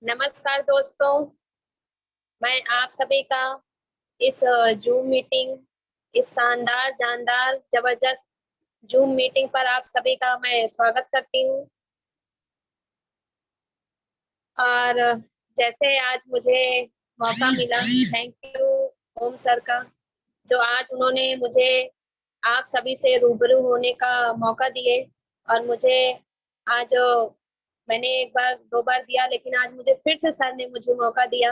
नमस्कार दोस्तों, मैं आप सभी का इस जूम मीटिंग, इस शानदार, जानदार, जबरदस्त जूम मीटिंग पर आप सभी का मैं स्वागत करती हूँ। और जैसे आज मुझे मौका मिला, थैंक यू ओम सर का, जो आज उन्होंने मुझे आप सभी से रूबरू होने का मौका दिए। और मुझे आज मैंने एक बार, दो बार दिया, लेकिन आज मुझे फिर से सर ने मुझे मौका दिया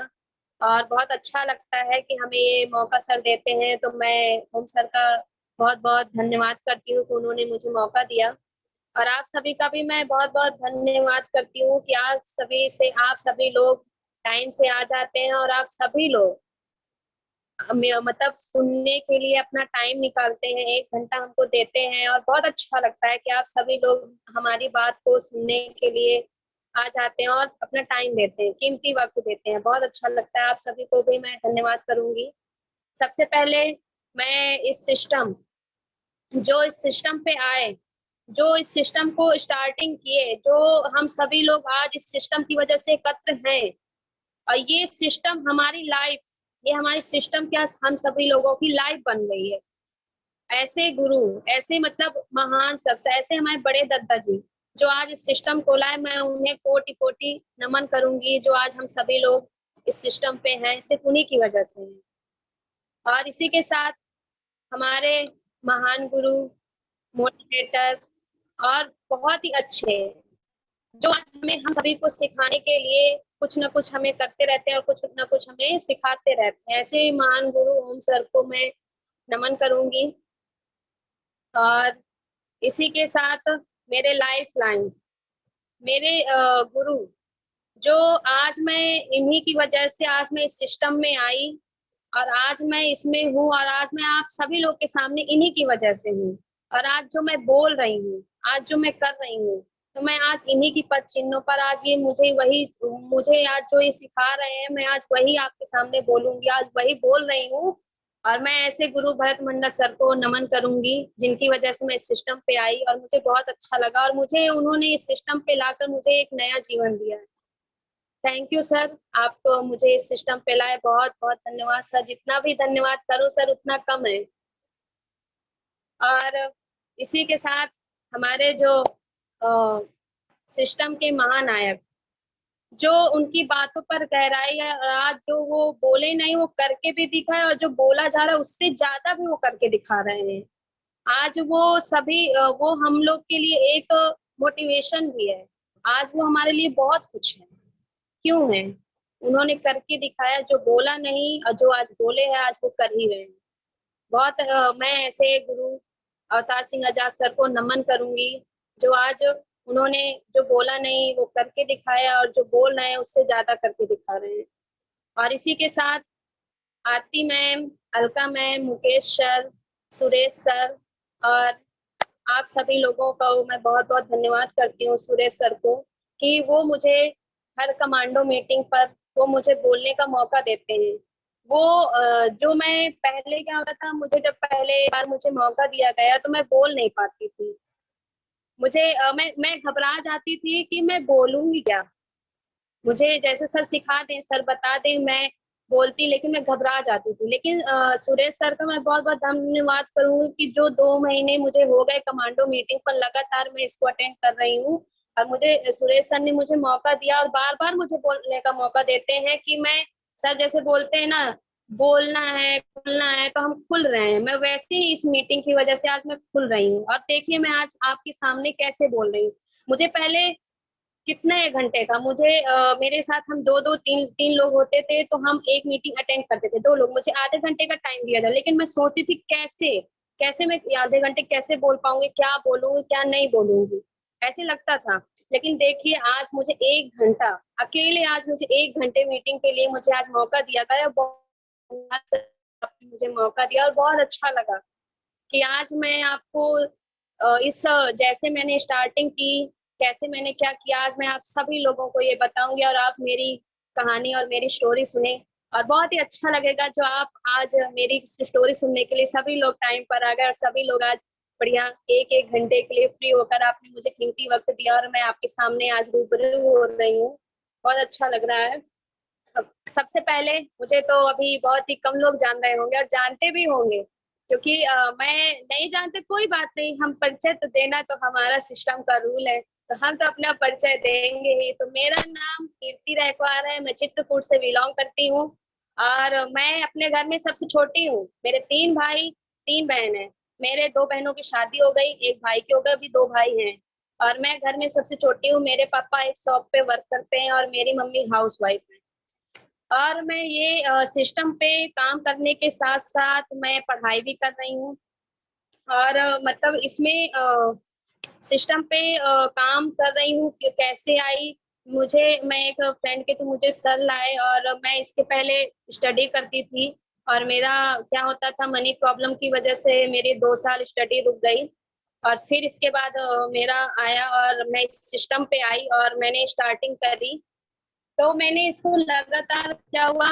और बहुत अच्छा लगता है कि हमें ये मौका सर देते हैं। तो मैं ओम सर का बहुत बहुत धन्यवाद करती हूँ कि उन्होंने मुझे मौका दिया। और आप सभी का भी मैं बहुत बहुत धन्यवाद करती हूँ कि आप सभी लोग टाइम से आ जाते हैं और आप सभी लोग मतलब सुनने के लिए अपना टाइम निकालते हैं, 1 घंटा हमको देते हैं। और बहुत अच्छा लगता है कि आप सभी लोग हमारी बात को सुनने के लिए आ जाते हैं और अपना टाइम देते हैं, कीमती वक्त देते हैं। बहुत अच्छा लगता है, आप सभी को भी मैं धन्यवाद करूंगी। सबसे पहले मैं जो इस सिस्टम पे आए, जो इस सिस्टम को स्टार्टिंग किए, जो हम सभी लोग आज इस सिस्टम की वजह से एकत्र हैं। और ये सिस्टम हमारी लाइफ, ये हमारी सिस्टम क्या हम सभी लोगों की लाइफ बन गई है। ऐसे गुरु, ऐसे मतलब महान शख्स, ऐसे हमारे बड़े दद्दा जी जो आज इस सिस्टम को लाए, मैं उन्हें कोटि कोटि नमन करूंगी। जो आज हम सभी लोग इस सिस्टम पे हैं, सिर्फ उन्हीं की वजह से हैं। और इसी के साथ हमारे महान गुरु, मोटिवेटर और बहुत ही अच्छे, जो आज हमें हम सभी को सिखाने के लिए कुछ ना कुछ हमें करते रहते हैं और कुछ ना कुछ हमें सिखाते रहते हैं। ऐसे ही महान गुरु ओम सर को मैं नमन करूंगी। और इसी के साथ मेरे लाइफ लाइन, मेरे गुरु, जो आज मैं इन्हीं की वजह से आज मैं इस सिस्टम में आई और आज मैं इसमें हूँ और आज मैं आप सभी लोग के सामने इन्हीं की वजह से हूँ। और आज जो मैं बोल रही हूँ, आज जो मैं कर रही हूँ, तो मैं आज इन्हीं की पद चिन्हों पर, आज ये मुझे आज जो ये सिखा रहे हैं, मैं आज वही आपके सामने बोलूंगी, आज वही बोल रही हूँ। और मैं ऐसे गुरु भरत मंडल सर को नमन करूंगी, जिनकी वजह से मैं इस सिस्टम पे आई और मुझे बहुत अच्छा लगा और मुझे उन्होंने इस सिस्टम पे लाकर मुझे एक नया जीवन दिया है। थैंक यू सर, आप मुझे इस सिस्टम पे लाए, बहुत बहुत धन्यवाद सर। जितना भी धन्यवाद करूं सर उतना कम है। और इसी के साथ हमारे जो सिस्टम के महानायक, जो उनकी बातों पर गहराई है और आज जो वो बोले नहीं वो करके भी दिखाए, और जो बोला जा रहा है उससे ज्यादा भी वो करके दिखा रहे हैं। आज वो हम लोग के लिए एक मोटिवेशन भी है। आज वो हमारे लिए बहुत कुछ है। क्यों है? उन्होंने करके दिखाया, जो बोला नहीं और जो आज बोले हैं आज वो कर ही रहे हैं। मैं ऐसे गुरु अवतार सिंह आजाद सर को नमन करूंगी, जो आज उन्होंने जो बोला नहीं वो करके दिखाया और जो बोल रहे हैं उससे ज्यादा करके दिखा रहे हैं। और इसी के साथ Aarti ma'am, Alka ma'am, Mukesh sir, Suresh sir और आप सभी लोगों का मैं बहुत बहुत धन्यवाद करती हूँ। सुरेश सर को, कि वो मुझे हर कमांडो मीटिंग पर वो मुझे बोलने का मौका देते हैं। वो जो मैं पहले क्या होता था, मुझे जब पहले बार मुझे मौका दिया गया तो मैं बोल नहीं पाती थी। मैं घबरा जाती थी कि मैं बोलूंगी क्या। मुझे जैसे सर सिखा दें, सर बता दें, मैं बोलती, लेकिन मैं घबरा जाती थी। लेकिन सुरेश सर का मैं बहुत बहुत धन्यवाद करूंगी कि जो 2 महीने मुझे हो गए कमांडो मीटिंग पर लगातार मैं इसको अटेंड कर रही हूँ। और मुझे सुरेश सर ने मुझे मौका दिया और बार बार मुझे बोलने का मौका देते हैं कि मैं, सर जैसे बोलते हैं ना, बोलना है खुलना है, तो हम खुल रहे हैं। मैं वैसे ही इस मीटिंग की वजह से आज मैं खुल रही हूँ और देखिए मैं आज आपके सामने कैसे बोल रही हूँ। मुझे पहले कितना 1 घंटे का, मेरे साथ हम दो दो तीन तीन लोग होते थे, तो हम एक मीटिंग अटेंड करते थे, 2 लोग, मुझे आधे घंटे का टाइम दिया जाए, लेकिन मैं सोचती थी कैसे कैसे मैं आधे घंटे कैसे बोल पाऊंगी, क्या बोलूंगी क्या नहीं बोलूंगी, ऐसे लगता था। लेकिन देखिए आज मुझे 1 घंटा अकेले, आज मुझे 1 घंटे मीटिंग के लिए मुझे आज मौका दिया गया। बहुत आपने मुझे मौका दिया और बहुत अच्छा लगा कि आज मैं आपको जैसे मैंने स्टार्टिंग की, कैसे मैंने क्या किया, आज मैं आप सभी लोगों को ये बताऊंगी और आप मेरी कहानी और मेरी स्टोरी सुने। और बहुत ही अच्छा लगेगा जो आप आज मेरी स्टोरी सुनने के लिए सभी लोग टाइम पर आ गए और सभी लोग आज बढ़िया 1 1 घंटे के लिए फ्री होकर आपने मुझे कीमती वक्त दिया और मैं आपके सामने आज रूबरू हो रही हूँ। बहुत अच्छा लग रहा है। सबसे पहले मुझे तो अभी बहुत ही कम लोग जान रहे होंगे और जानते भी होंगे, क्योंकि मैं नहीं जानते कोई बात नहीं, हम परिचय तो देना तो हमारा सिस्टम का रूल है, तो हम तो अपना परिचय देंगे ही। तो मेरा नाम कीर्ति रैकवार है, मैं चित्रकूट से बिलोंग करती हूँ और मैं अपने घर में सबसे छोटी हूँ। मेरे 3 भाई 3 बहन है। मेरे 2 बहनों की शादी हो गई, एक भाई की हो गई, अभी 2 भाई हैं और मैं घर में सबसे छोटी हूँ। मेरे पापा एक शॉप पे वर्क करते हैं और मेरी मम्मी हाउस वाइफ है। और मैं ये सिस्टम पे काम करने के साथ साथ मैं पढ़ाई भी कर रही हूँ और मतलब इसमें सिस्टम पे काम कर रही हूँ कि कैसे आई मुझे। मैं एक फ्रेंड के तो मुझे सर लाए और मैं इसके पहले स्टडी करती थी और मेरा क्या होता था, मनी प्रॉब्लम की वजह से मेरी 2 साल स्टडी रुक गई और फिर इसके बाद मेरा आया और मैं इस सिस्टम पे आई और मैंने स्टार्टिंग करी। तो मैंने इसको लगातार क्या हुआ,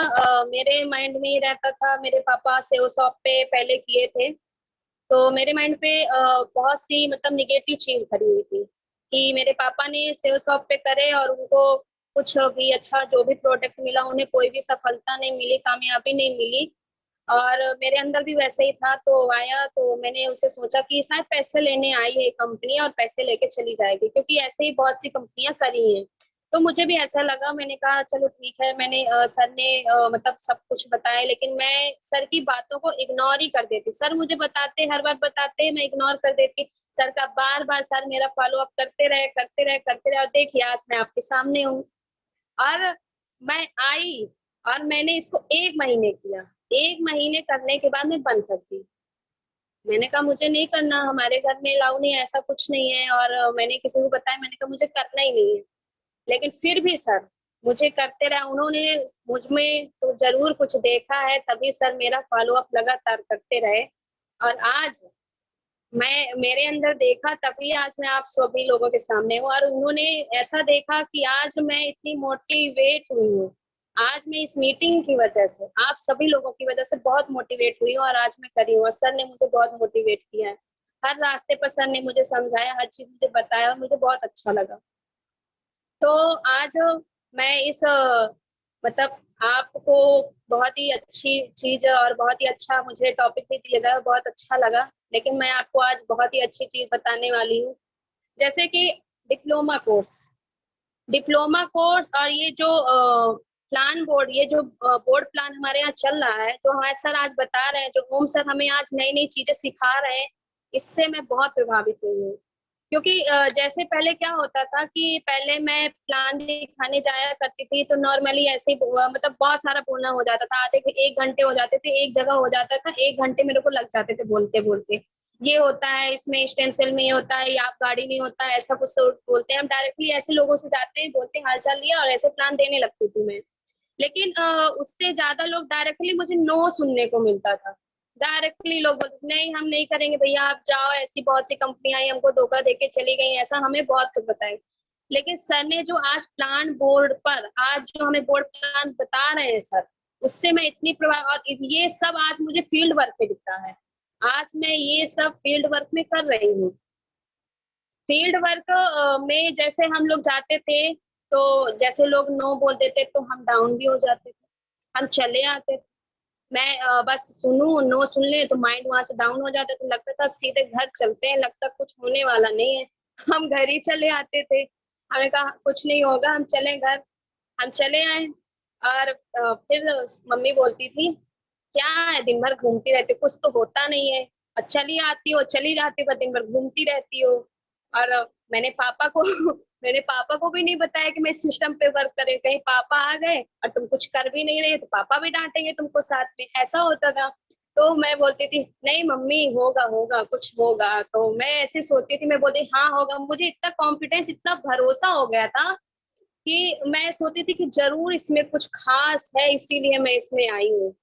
मेरे माइंड में ही रहता था। मेरे पापा सेल शॉप पे पहले किए थे, तो मेरे माइंड पे बहुत सी मतलब निगेटिव चीज भरी हुई थी कि मेरे पापा ने सेल शॉप पे करे और उनको कुछ भी अच्छा जो भी प्रोडक्ट मिला उन्हें कोई भी सफलता नहीं मिली, कामयाबी नहीं मिली। और मेरे अंदर भी वैसे ही था। तो आया तो मैंने उसे सोचा कि शायद पैसे लेने आई है कंपनी और पैसे लेके चली जाएगी, क्योंकि ऐसे ही बहुत सी कंपनियां करी हैं। तो मुझे भी ऐसा लगा, मैंने कहा चलो ठीक है। मैंने सर ने मतलब सब कुछ बताया, लेकिन मैं सर की बातों को इग्नोर ही कर देती। सर मुझे बताते, हर बार बताते, मैं इग्नोर कर देती। सर का बार बार सर मेरा फॉलो अप करते रहे करते रहे करते रहे और देखिए आज मैं आपके सामने हूँ। और मैं आई और मैंने इसको 1 महीने किया। 1 महीने करने के बाद मैं बंद कर दी। मैंने कहा मुझे नहीं करना, हमारे घर में अलाउ नहीं है, ऐसा कुछ नहीं है। और मैंने किसी को बताया, मैंने कहा मुझे करना ही नहीं है। लेकिन फिर भी सर मुझे करते रहे। उन्होंने मुझ में तो जरूर कुछ देखा है, तभी सर मेरा फॉलो अप लगातार करते रहे। और आज मैं मेरे अंदर देखा, तभी आज मैं आप सभी लोगों के सामने हूँ। और उन्होंने ऐसा देखा कि आज मैं इतनी मोटिवेट हुई हूँ। आज मैं इस मीटिंग की वजह से, आप सभी लोगों की वजह से बहुत मोटिवेट हुई हूँ और आज मैं करी हूँ। और सर ने मुझे बहुत मोटिवेट किया है। हर रास्ते पर सर ने मुझे समझाया, हर चीज मुझे बताया और मुझे बहुत अच्छा लगा। तो आज मैं इस मतलब आपको बहुत ही अच्छी चीज और बहुत ही अच्छा मुझे टॉपिक भी दिया गया, बहुत अच्छा लगा। लेकिन मैं आपको आज बहुत ही अच्छी चीज बताने वाली हूँ, जैसे कि डिप्लोमा कोर्स। डिप्लोमा कोर्स और ये जो प्लान बोर्ड, ये जो बोर्ड प्लान हमारे यहाँ चल रहा है, जो हमारे सर आज बता रहे हैं, जो ओम सर हमें आज नई नई चीजें सिखा रहे हैं, इससे मैं बहुत प्रभावित हुई हूँ। क्योंकि जैसे पहले क्या होता था कि पहले मैं प्लान दिखाने जाया करती थी तो नॉर्मली ऐसे ही मतलब बहुत सारा बोलना हो जाता था, आधे 1 घंटे हो जाते थे, एक जगह हो जाता था, 1 घंटे मेरे को लग जाते थे बोलते बोलते। ये होता है इसमें, स्टेंसिल में ये होता है, या आप गाड़ी में होता है, ऐसा कुछ बोलते हैं। हम डायरेक्टली ऐसे लोगों से जाते हैं, बोलते हैं हाल चाल लिया और ऐसे प्लान देने लगती थी मैं। लेकिन उससे ज्यादा लोग डायरेक्टली मुझे नो सुनने को मिलता था। डायरेक्टली लोग बोलते नहीं हम नहीं करेंगे भैया, आप जाओ, ऐसी बहुत सी कंपनियां आई हमको धोखा देके चली गई, ऐसा हमें बहुत कुछ बताए। लेकिन सर ने जो आज प्लान बोर्ड पर, आज जो हमें बोर्ड प्लान बता रहे हैं सर, उससे मैं इतनी प्रभाव, और ये सब आज मुझे फील्ड वर्क पे दिखता है। आज मैं ये सब फील्ड वर्क में कर रही हूँ। फील्ड वर्क में जैसे हम लोग जाते थे, तो जैसे लोग नो बोल देते तो हम डाउन भी हो जाते थे, हम चले आते थे। मैं बस सुनूं, नो सुन ले तो माइंड वहां से डाउन हो जाता, तो लगता था अब सीधे घर चलते हैं, लगता कुछ होने वाला नहीं है। हम घर ही चले आते थे। हमने कहा कुछ नहीं होगा, हम चले घर। हम चले आए। और फिर मम्मी बोलती थी क्या है दिन भर घूमती रहती हो? कुछ तो होता नहीं है, और चली आती हो चली जाती हो, दिन भर घूमती रहती हो। और मैंने पापा को मैंने पापा को भी नहीं बताया कि मैं सिस्टम पे वर्क करे, कहीं पापा आ गए और तुम कुछ कर भी नहीं रहे तो पापा भी डांटेंगे तुमको साथ में, ऐसा होता था। तो मैं बोलती थी नहीं मम्मी होगा होगा कुछ होगा, तो मैं ऐसे सोचती थी, मैं बोलती हाँ होगा। मुझे इतना कॉन्फिडेंस, इतना भरोसा हो गया था कि मैं सोचती थी कि जरूर इसमें कुछ खास है, इसीलिए मैं इसमें आई हूँ।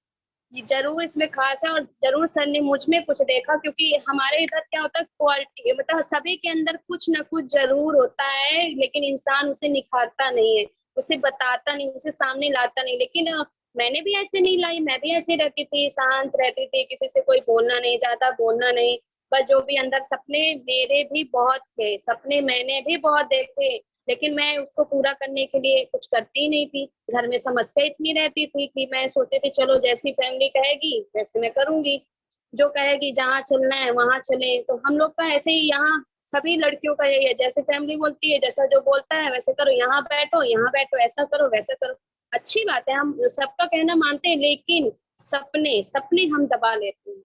ये जरूर इसमें खास है और जरूर सर ने मुझ में कुछ देखा, क्योंकि हमारे इधर क्या होता है, क्वालिटी मतलब सभी के अंदर कुछ ना कुछ जरूर होता है, लेकिन इंसान उसे निखारता नहीं है, उसे बताता नहीं, उसे सामने लाता नहीं। लेकिन मैंने भी ऐसे नहीं लाई, मैं भी ऐसे रहती थी, शांत रहती थी, किसी से कोई बोलना नहीं, ज्यादा बोलना नहीं। पर जो भी अंदर सपने मेरे भी बहुत थे, सपने मैंने भी बहुत देखे। लेकिन मैं उसको पूरा करने के लिए कुछ करती ही नहीं थी। घर में समस्या इतनी रहती थी कि मैं सोचती थी चलो जैसी फैमिली कहेगी वैसे मैं करूंगी, जो कहेगी जहाँ चलना है वहां चले। तो हम लोग का ऐसे ही यहाँ सभी लड़कियों का यही है, जैसे फैमिली बोलती है जैसा जो बोलता है वैसे करो, यहाँ बैठो, ऐसा करो वैसा करो। अच्छी बात है, हम सबका कहना मानते हैं, लेकिन सपने सपने हम दबा लेते हैं।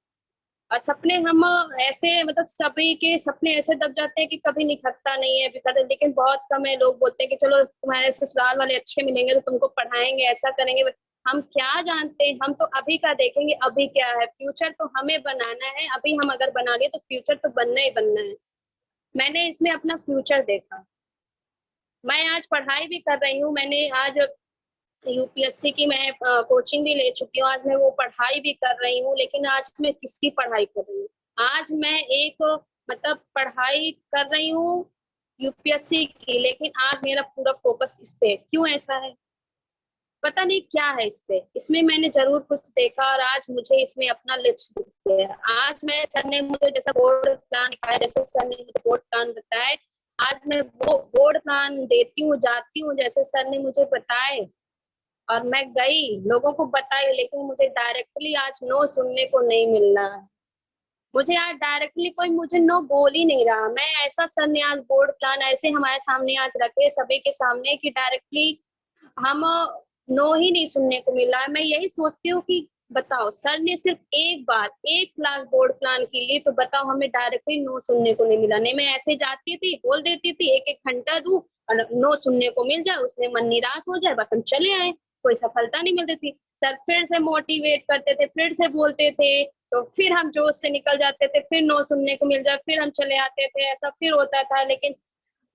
और सपने हम ऐसे मतलब सभी के सपने ऐसे दब जाते हैं कि कभी निखरता नहीं है, बिखरता। लेकिन बहुत कम है लोग बोलते हैं कि चलो तुम्हारे ससुराल वाले अच्छे मिलेंगे तो तुमको पढ़ाएंगे, ऐसा करेंगे। हम क्या जानते हैं, हम तो अभी का देखेंगे, अभी क्या है, फ्यूचर तो हमें बनाना है। अभी हम अगर बना लिए तो फ्यूचर तो बनना ही बनना है। मैंने इसमें अपना फ्यूचर देखा। मैं आज पढ़ाई भी कर रही हूँ, मैंने आज यूपीएससी की मैं कोचिंग भी ले चुकी हूँ, आज मैं वो पढ़ाई भी कर रही हूँ। लेकिन आज मैं किसकी पढ़ाई कर रही हूँ, आज मैं एक मतलब पढ़ाई कर रही हूँ यूपीएससी की, लेकिन आज मेरा पूरा फोकस इस पे। क्यों ऐसा है पता नहीं क्या है इस पे, इसमें मैंने जरूर कुछ देखा और आज मुझे इसमें अपना लक्ष्य दिख गया। आज मैं सर ने मुझे जैसा बोर्ड प्लान दिखाया, जैसे सर ने मुझे बोर्ड प्लान बताए, आज मैं वो बोर्ड प्लान देती हूँ, जाती हूँ जैसे सर ने मुझे बताए। और मैं गई, लोगों को बताई, लेकिन मुझे डायरेक्टली आज नो सुनने को नहीं मिल रहा है। मुझे आज डायरेक्टली कोई मुझे नो बोल ही नहीं रहा। मैं ऐसा सर ने आज बोर्ड प्लान ऐसे हमारे सामने आज रखे सभी के सामने कि डायरेक्टली हम नो ही नहीं सुनने को मिल रहा है। मैं यही सोचती हूँ कि बताओ, सर ने सिर्फ एक बार एक क्लास बोर्ड प्लान के लिए, तो बताओ हमें डायरेक्टली नो सुनने को नहीं मिला। नहीं मैं ऐसे जाती थी, बोल देती थी, एक एक घंटा दूं और नो सुनने को मिल जाए, उसमें मन निराश हो जाए, बस हम चले आए। कोई सफलता नहीं मिलती थी। सर फिर से मोटिवेट करते थे, फिर से बोलते थे, तो फिर हम जोश से निकल जाते थे, फिर नो सुनने को मिल जाए, फिर हम चले आते थे। ऐसा फिर होता था। लेकिन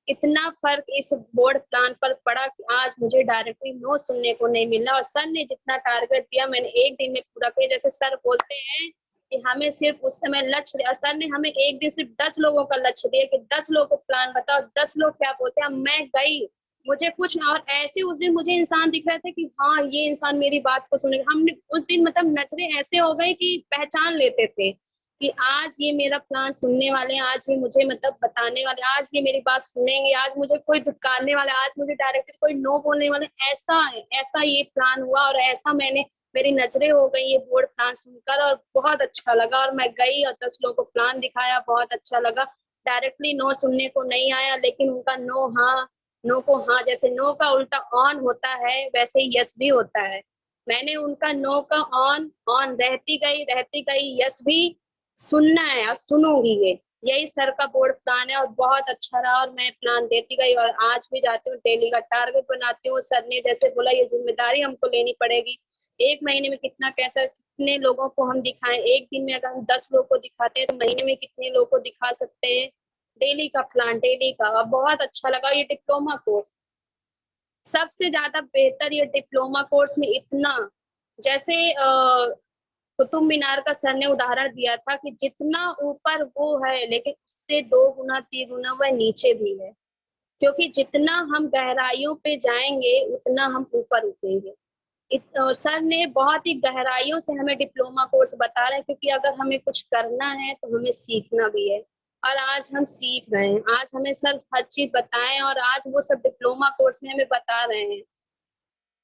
इतना फर्क इस बोर्ड प्लान पर पड़ा कि आज मुझे डायरेक्टली नो सुनने को नहीं मिला। और सर ने जितना टारगेट दिया मैंने एक दिन में पूरा किया। जैसे सर बोलते हैं कि हमें सिर्फ उस समय लक्ष्य दिया, सर ने हमें एक दिन सिर्फ 10 लोगों का लक्ष्य दिया कि 10 लोगों को प्लान बताओ। 10 लोग क्या बोलते हैं, मैं गई, मुझे कुछ और ऐसे उस दिन मुझे इंसान दिख रहे थे कि हाँ ये इंसान मेरी बात को सुनेगा। हमने उस दिन मतलब नजरें ऐसे हो गई कि पहचान लेते थे कि आज ये मेरा प्लान सुनने वाले हैं, आज ये मुझे मतलब बताने वाले, आज ये मेरी बात सुनेंगे, आज मुझे कोई धुतकारने वाला, आज मुझे डायरेक्टली कोई नो बोलने वाले। ऐसा है, ऐसा ये प्लान हुआ और ऐसा मैंने मेरी नजरें हो गई ये बोर्ड प्लान सुनकर और बहुत अच्छा लगा। और मैं गई और 10 लोगों को प्लान दिखाया, बहुत अच्छा लगा। डायरेक्टली नो सुनने को नहीं आया, लेकिन उनका नो हाँ, नो को हाँ, जैसे नो का उल्टा ऑन होता है वैसे ही यस भी होता है। मैंने उनका नो का ऑन ऑन रहती गई यस भी सुनना है और सुनूंगी। ये यही सर का बोर्ड प्लान है और बहुत अच्छा रहा। और मैं प्लान देती गई और आज भी जाती हूँ, डेली का टारगेट बनाती हूँ। सर ने जैसे बोला ये जिम्मेदारी हमको लेनी पड़ेगी। एक महीने में कितना कैसा कितने लोगों को हम दिखाएं, एक दिन में अगर हम 10 लोगों को दिखाते हैं तो महीने में कितने लोगों को दिखा सकते हैं। डेली का प्लान, डेली का। और बहुत अच्छा लगा ये डिप्लोमा कोर्स, सबसे ज्यादा बेहतर ये डिप्लोमा कोर्स में इतना, जैसे कुतुब मीनार का सर ने उदाहरण दिया था कि जितना ऊपर वो है लेकिन उससे 2 गुना 3 गुना वह नीचे भी है। क्योंकि जितना हम गहराइयों पे जाएंगे उतना हम ऊपर उठेंगे। सर ने बहुत ही गहराइयों से हमें डिप्लोमा कोर्स बता रहे हैं, क्योंकि अगर हमें कुछ करना है तो हमें सीखना भी है। और आज हम सीख रहे हैं, आज हमें सर हर चीज बताएं और आज वो सब डिप्लोमा कोर्स में हमें बता रहे हैं।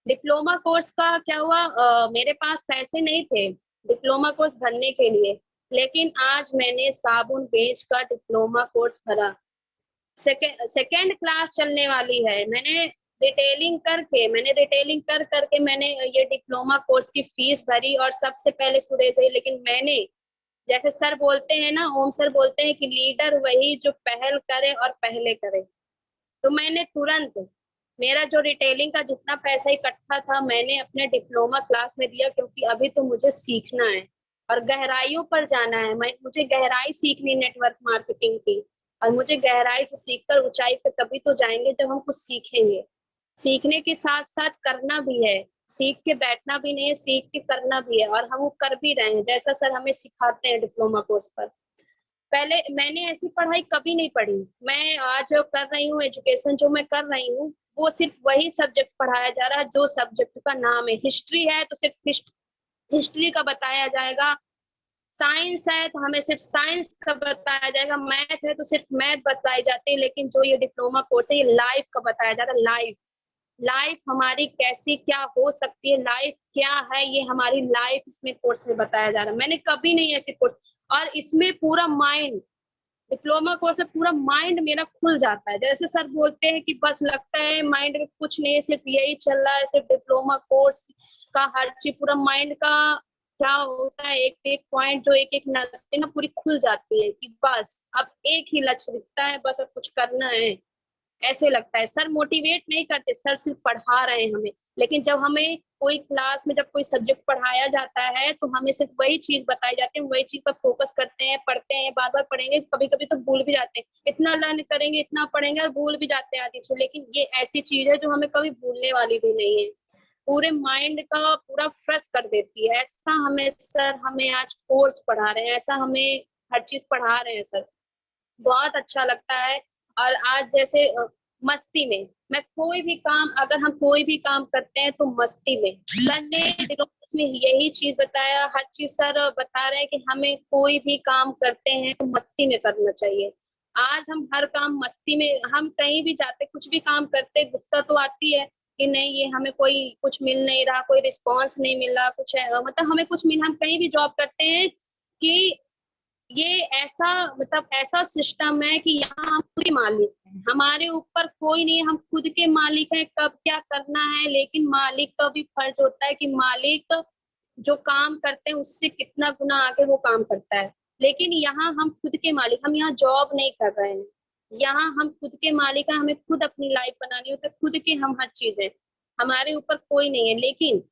डिप्लोमा कोर्स का क्या हुआ, मेरे पास पैसे नहीं थे डिप्लोमा कोर्स भरने के लिए, लेकिन आज मैंने साबुन बेच कर डिप्लोमा कोर्स भरा। सेकेंड क्लास चलने वाली है, मैंने रिटेलिंग कर करके मैंने ये डिप्लोमा कोर्स की फीस भरी और सबसे पहले सुरे गई। लेकिन मैंने, जैसे सर बोलते हैं ना, ओम सर बोलते हैं कि लीडर वही जो पहल करे और पहले करे। तो मैंने तुरंत, मेरा जो रिटेलिंग का जितना पैसा इकट्ठा था मैंने अपने डिप्लोमा क्लास में दिया, क्योंकि अभी तो मुझे सीखना है और गहराइयों पर जाना है। मुझे गहराई सीखनी नेटवर्क मार्केटिंग की, और मुझे गहराई से सीखकर ऊंचाई पे तभी तो जाएंगे जब हम कुछ सीखेंगे। सीखने के साथ साथ करना भी है, सीख के बैठना भी नहीं है, सीख के करना भी है। और हम वो कर भी रहे हैं जैसा सर हमें सिखाते हैं डिप्लोमा कोर्स पर। पहले मैंने ऐसी पढ़ाई कभी नहीं पढ़ी। मैं आज जो कर रही हूँ, एजुकेशन जो मैं कर रही हूँ, वो सिर्फ वही सब्जेक्ट पढ़ाया जा रहा है जो सब्जेक्ट का नाम है। हिस्ट्री है तो सिर्फ हिस्ट्री का बताया जाएगा, साइंस है तो हमें सिर्फ साइंस का बताया जाएगा, मैथ है तो सिर्फ मैथ बताई जाती है, लेकिन जो ये डिप्लोमा कोर्स है ये लाइफ का बताया जा रहा है। लाइफ, लाइफ हमारी कैसी क्या हो सकती है, लाइफ क्या है, ये हमारी लाइफ इसमें कोर्स में बताया जा रहा है। मैंने कभी नहीं ऐसे कोर्स, और इसमें पूरा माइंड, डिप्लोमा कोर्स में पूरा माइंड मेरा खुल जाता है। जैसे सर बोलते हैं कि बस लगता है माइंड में कुछ नहीं, सिर्फ यही चल रहा है, सिर्फ डिप्लोमा कोर्स का हर चीज पूरा माइंड का क्या होता है, एक एक पॉइंट जो एक एक नसें ना पूरी खुल जाती है कि बस अब एक ही लक्ष्य दिखता है, बस अब कुछ करना है, ऐसे लगता है। सर मोटिवेट नहीं करते, सर सिर्फ पढ़ा रहे हैं हमें, लेकिन जब हमें कोई क्लास में जब कोई सब्जेक्ट पढ़ाया जाता है तो हमें सिर्फ वही चीज बताई जाती है, वही चीज पर फोकस करते हैं, पढ़ते हैं, बार बार पढ़ेंगे, कभी कभी तो भूल भी जाते हैं, इतना लर्न करेंगे, इतना पढ़ेंगे और भूल भी जाते हैं आधी चीज। लेकिन ये ऐसी चीज है जो हमें कभी भूलने वाली भी नहीं है, पूरे माइंड का पूरा फ्रेश कर देती है। ऐसा हमें सर, हमें आज कोर्स पढ़ा रहे हैं, ऐसा हमें हर चीज पढ़ा रहे हैं सर, बहुत अच्छा लगता है। और आज जैसे मस्ती में, मैं कोई भी काम, अगर हम कोई भी काम करते हैं तो मस्ती में, सर ने में यही चीज बताया, हर चीज सर बता रहे हैं कि हमें कोई भी काम करते हैं तो मस्ती में करना चाहिए। आज हम हर काम मस्ती में, हम कहीं भी जाते कुछ भी काम करते, गुस्सा तो आती है कि नहीं ये हमें कोई कुछ मिल नहीं रहा, कोई रिस्पॉन्स नहीं मिल रहा, कुछ है मतलब हमें कुछ मिल, हम कहीं भी जॉब करते हैं कि ये ऐसा मतलब ऐसा सिस्टम है कि यहाँ हम खुद के मालिक हैं, हमारे ऊपर कोई नहीं है, हम खुद के मालिक हैं, कब क्या करना है। लेकिन मालिक का भी फर्ज होता है कि मालिक जो काम करते हैं उससे कितना गुना आगे वो काम करता है। लेकिन यहाँ हम खुद के मालिक, हम यहाँ जॉब नहीं कर रहे हैं, यहाँ हम खुद के मालिक हैं, हमें खुद अपनी लाइफ बनानी होती है, खुद के हम हर चीज है, हमारे ऊपर कोई नहीं है। लेकिन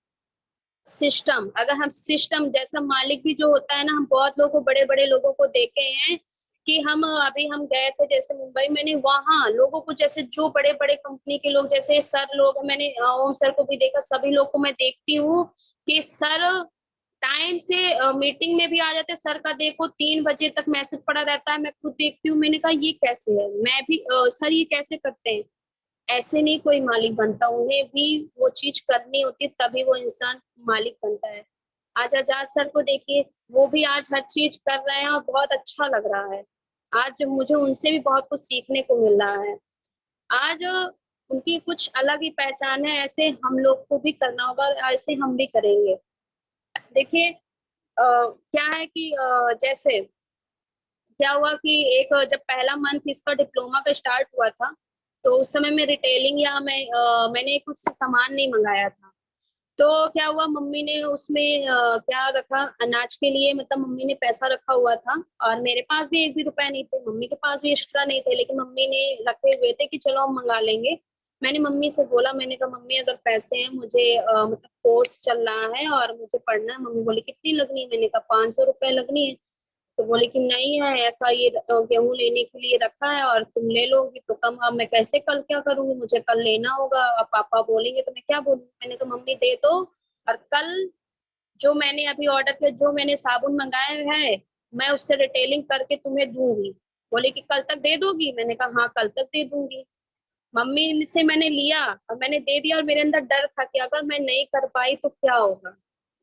सिस्टम, अगर हम सिस्टम जैसा मालिक भी जो होता है ना, हम बहुत लोगों को, बड़े बड़े लोगों को देखे हैं कि हम अभी हम गए थे जैसे मुंबई, मैंने वहां लोगों को, जैसे जो बड़े बड़े कंपनी के लोग, जैसे सर लोग, मैंने ओम सर को भी देखा, सभी लोग को मैं देखती हूँ कि सर टाइम से मीटिंग में भी आ जाते। सर का देखो 3 बजे तक मैसेज पड़ा रहता है, मैं खुद देखती हूँ, मैंने कहा ये कैसे है, मैं भी सर ये कैसे करते हैं। ऐसे नहीं कोई मालिक बनता, उन्हें भी वो चीज करनी होती है, तभी वो इंसान मालिक बनता है। आज आजाद सर को देखिए, वो भी आज हर चीज कर रहे हैं और बहुत अच्छा लग रहा है। आज मुझे उनसे भी बहुत कुछ सीखने को मिल रहा है। आज उनकी कुछ अलग ही पहचान है, ऐसे हम लोग को भी करना होगा और ऐसे हम भी करेंगे। देखिए क्या है कि जैसे क्या हुआ कि एक जब पहला मंथ इसका डिप्लोमा का स्टार्ट हुआ था, तो उस समय मैं रिटेलिंग या मैंने कुछ सामान नहीं मंगाया था। तो क्या हुआ, मम्मी ने उसमें क्या रखा अनाज के लिए, मतलब मम्मी ने पैसा रखा हुआ था और मेरे पास भी एक भी रुपया नहीं थे, मम्मी के पास भी एक्स्ट्रा नहीं थे, लेकिन मम्मी ने रखे हुए थे कि चलो हम मंगा लेंगे। मैंने मम्मी से बोला, मैंने कहा मम्मी अगर पैसे हैं, मुझे मतलब कोर्स चल रहा है और मुझे पढ़ना है। मम्मी बोली कितनी लगनी है, मैंने कहा 500 रुपये लगनी है। तो बोले कि नहीं है ऐसा, ये गेहूं लेने के लिए रखा है और तुम ले लोगी तो कम, अब मैं कैसे कल क्या करूंगी, मुझे कल लेना होगा, अब पापा बोलेंगे तो मैं क्या बोलूँ। मैंने कहा मम्मी दे दो, और कल जो मैंने अभी ऑर्डर किया, जो मैंने साबुन मंगाए है, मैं उससे रिटेलिंग करके तुम्हें दूंगी। बोले कि कल तक दे दोगी, मैंने कहा हाँ कल तक दे दूंगी। मम्मी से मैंने लिया और मैंने दे दिया, और मेरे अंदर डर था कि अगर मैं नहीं कर पाई तो क्या होगा,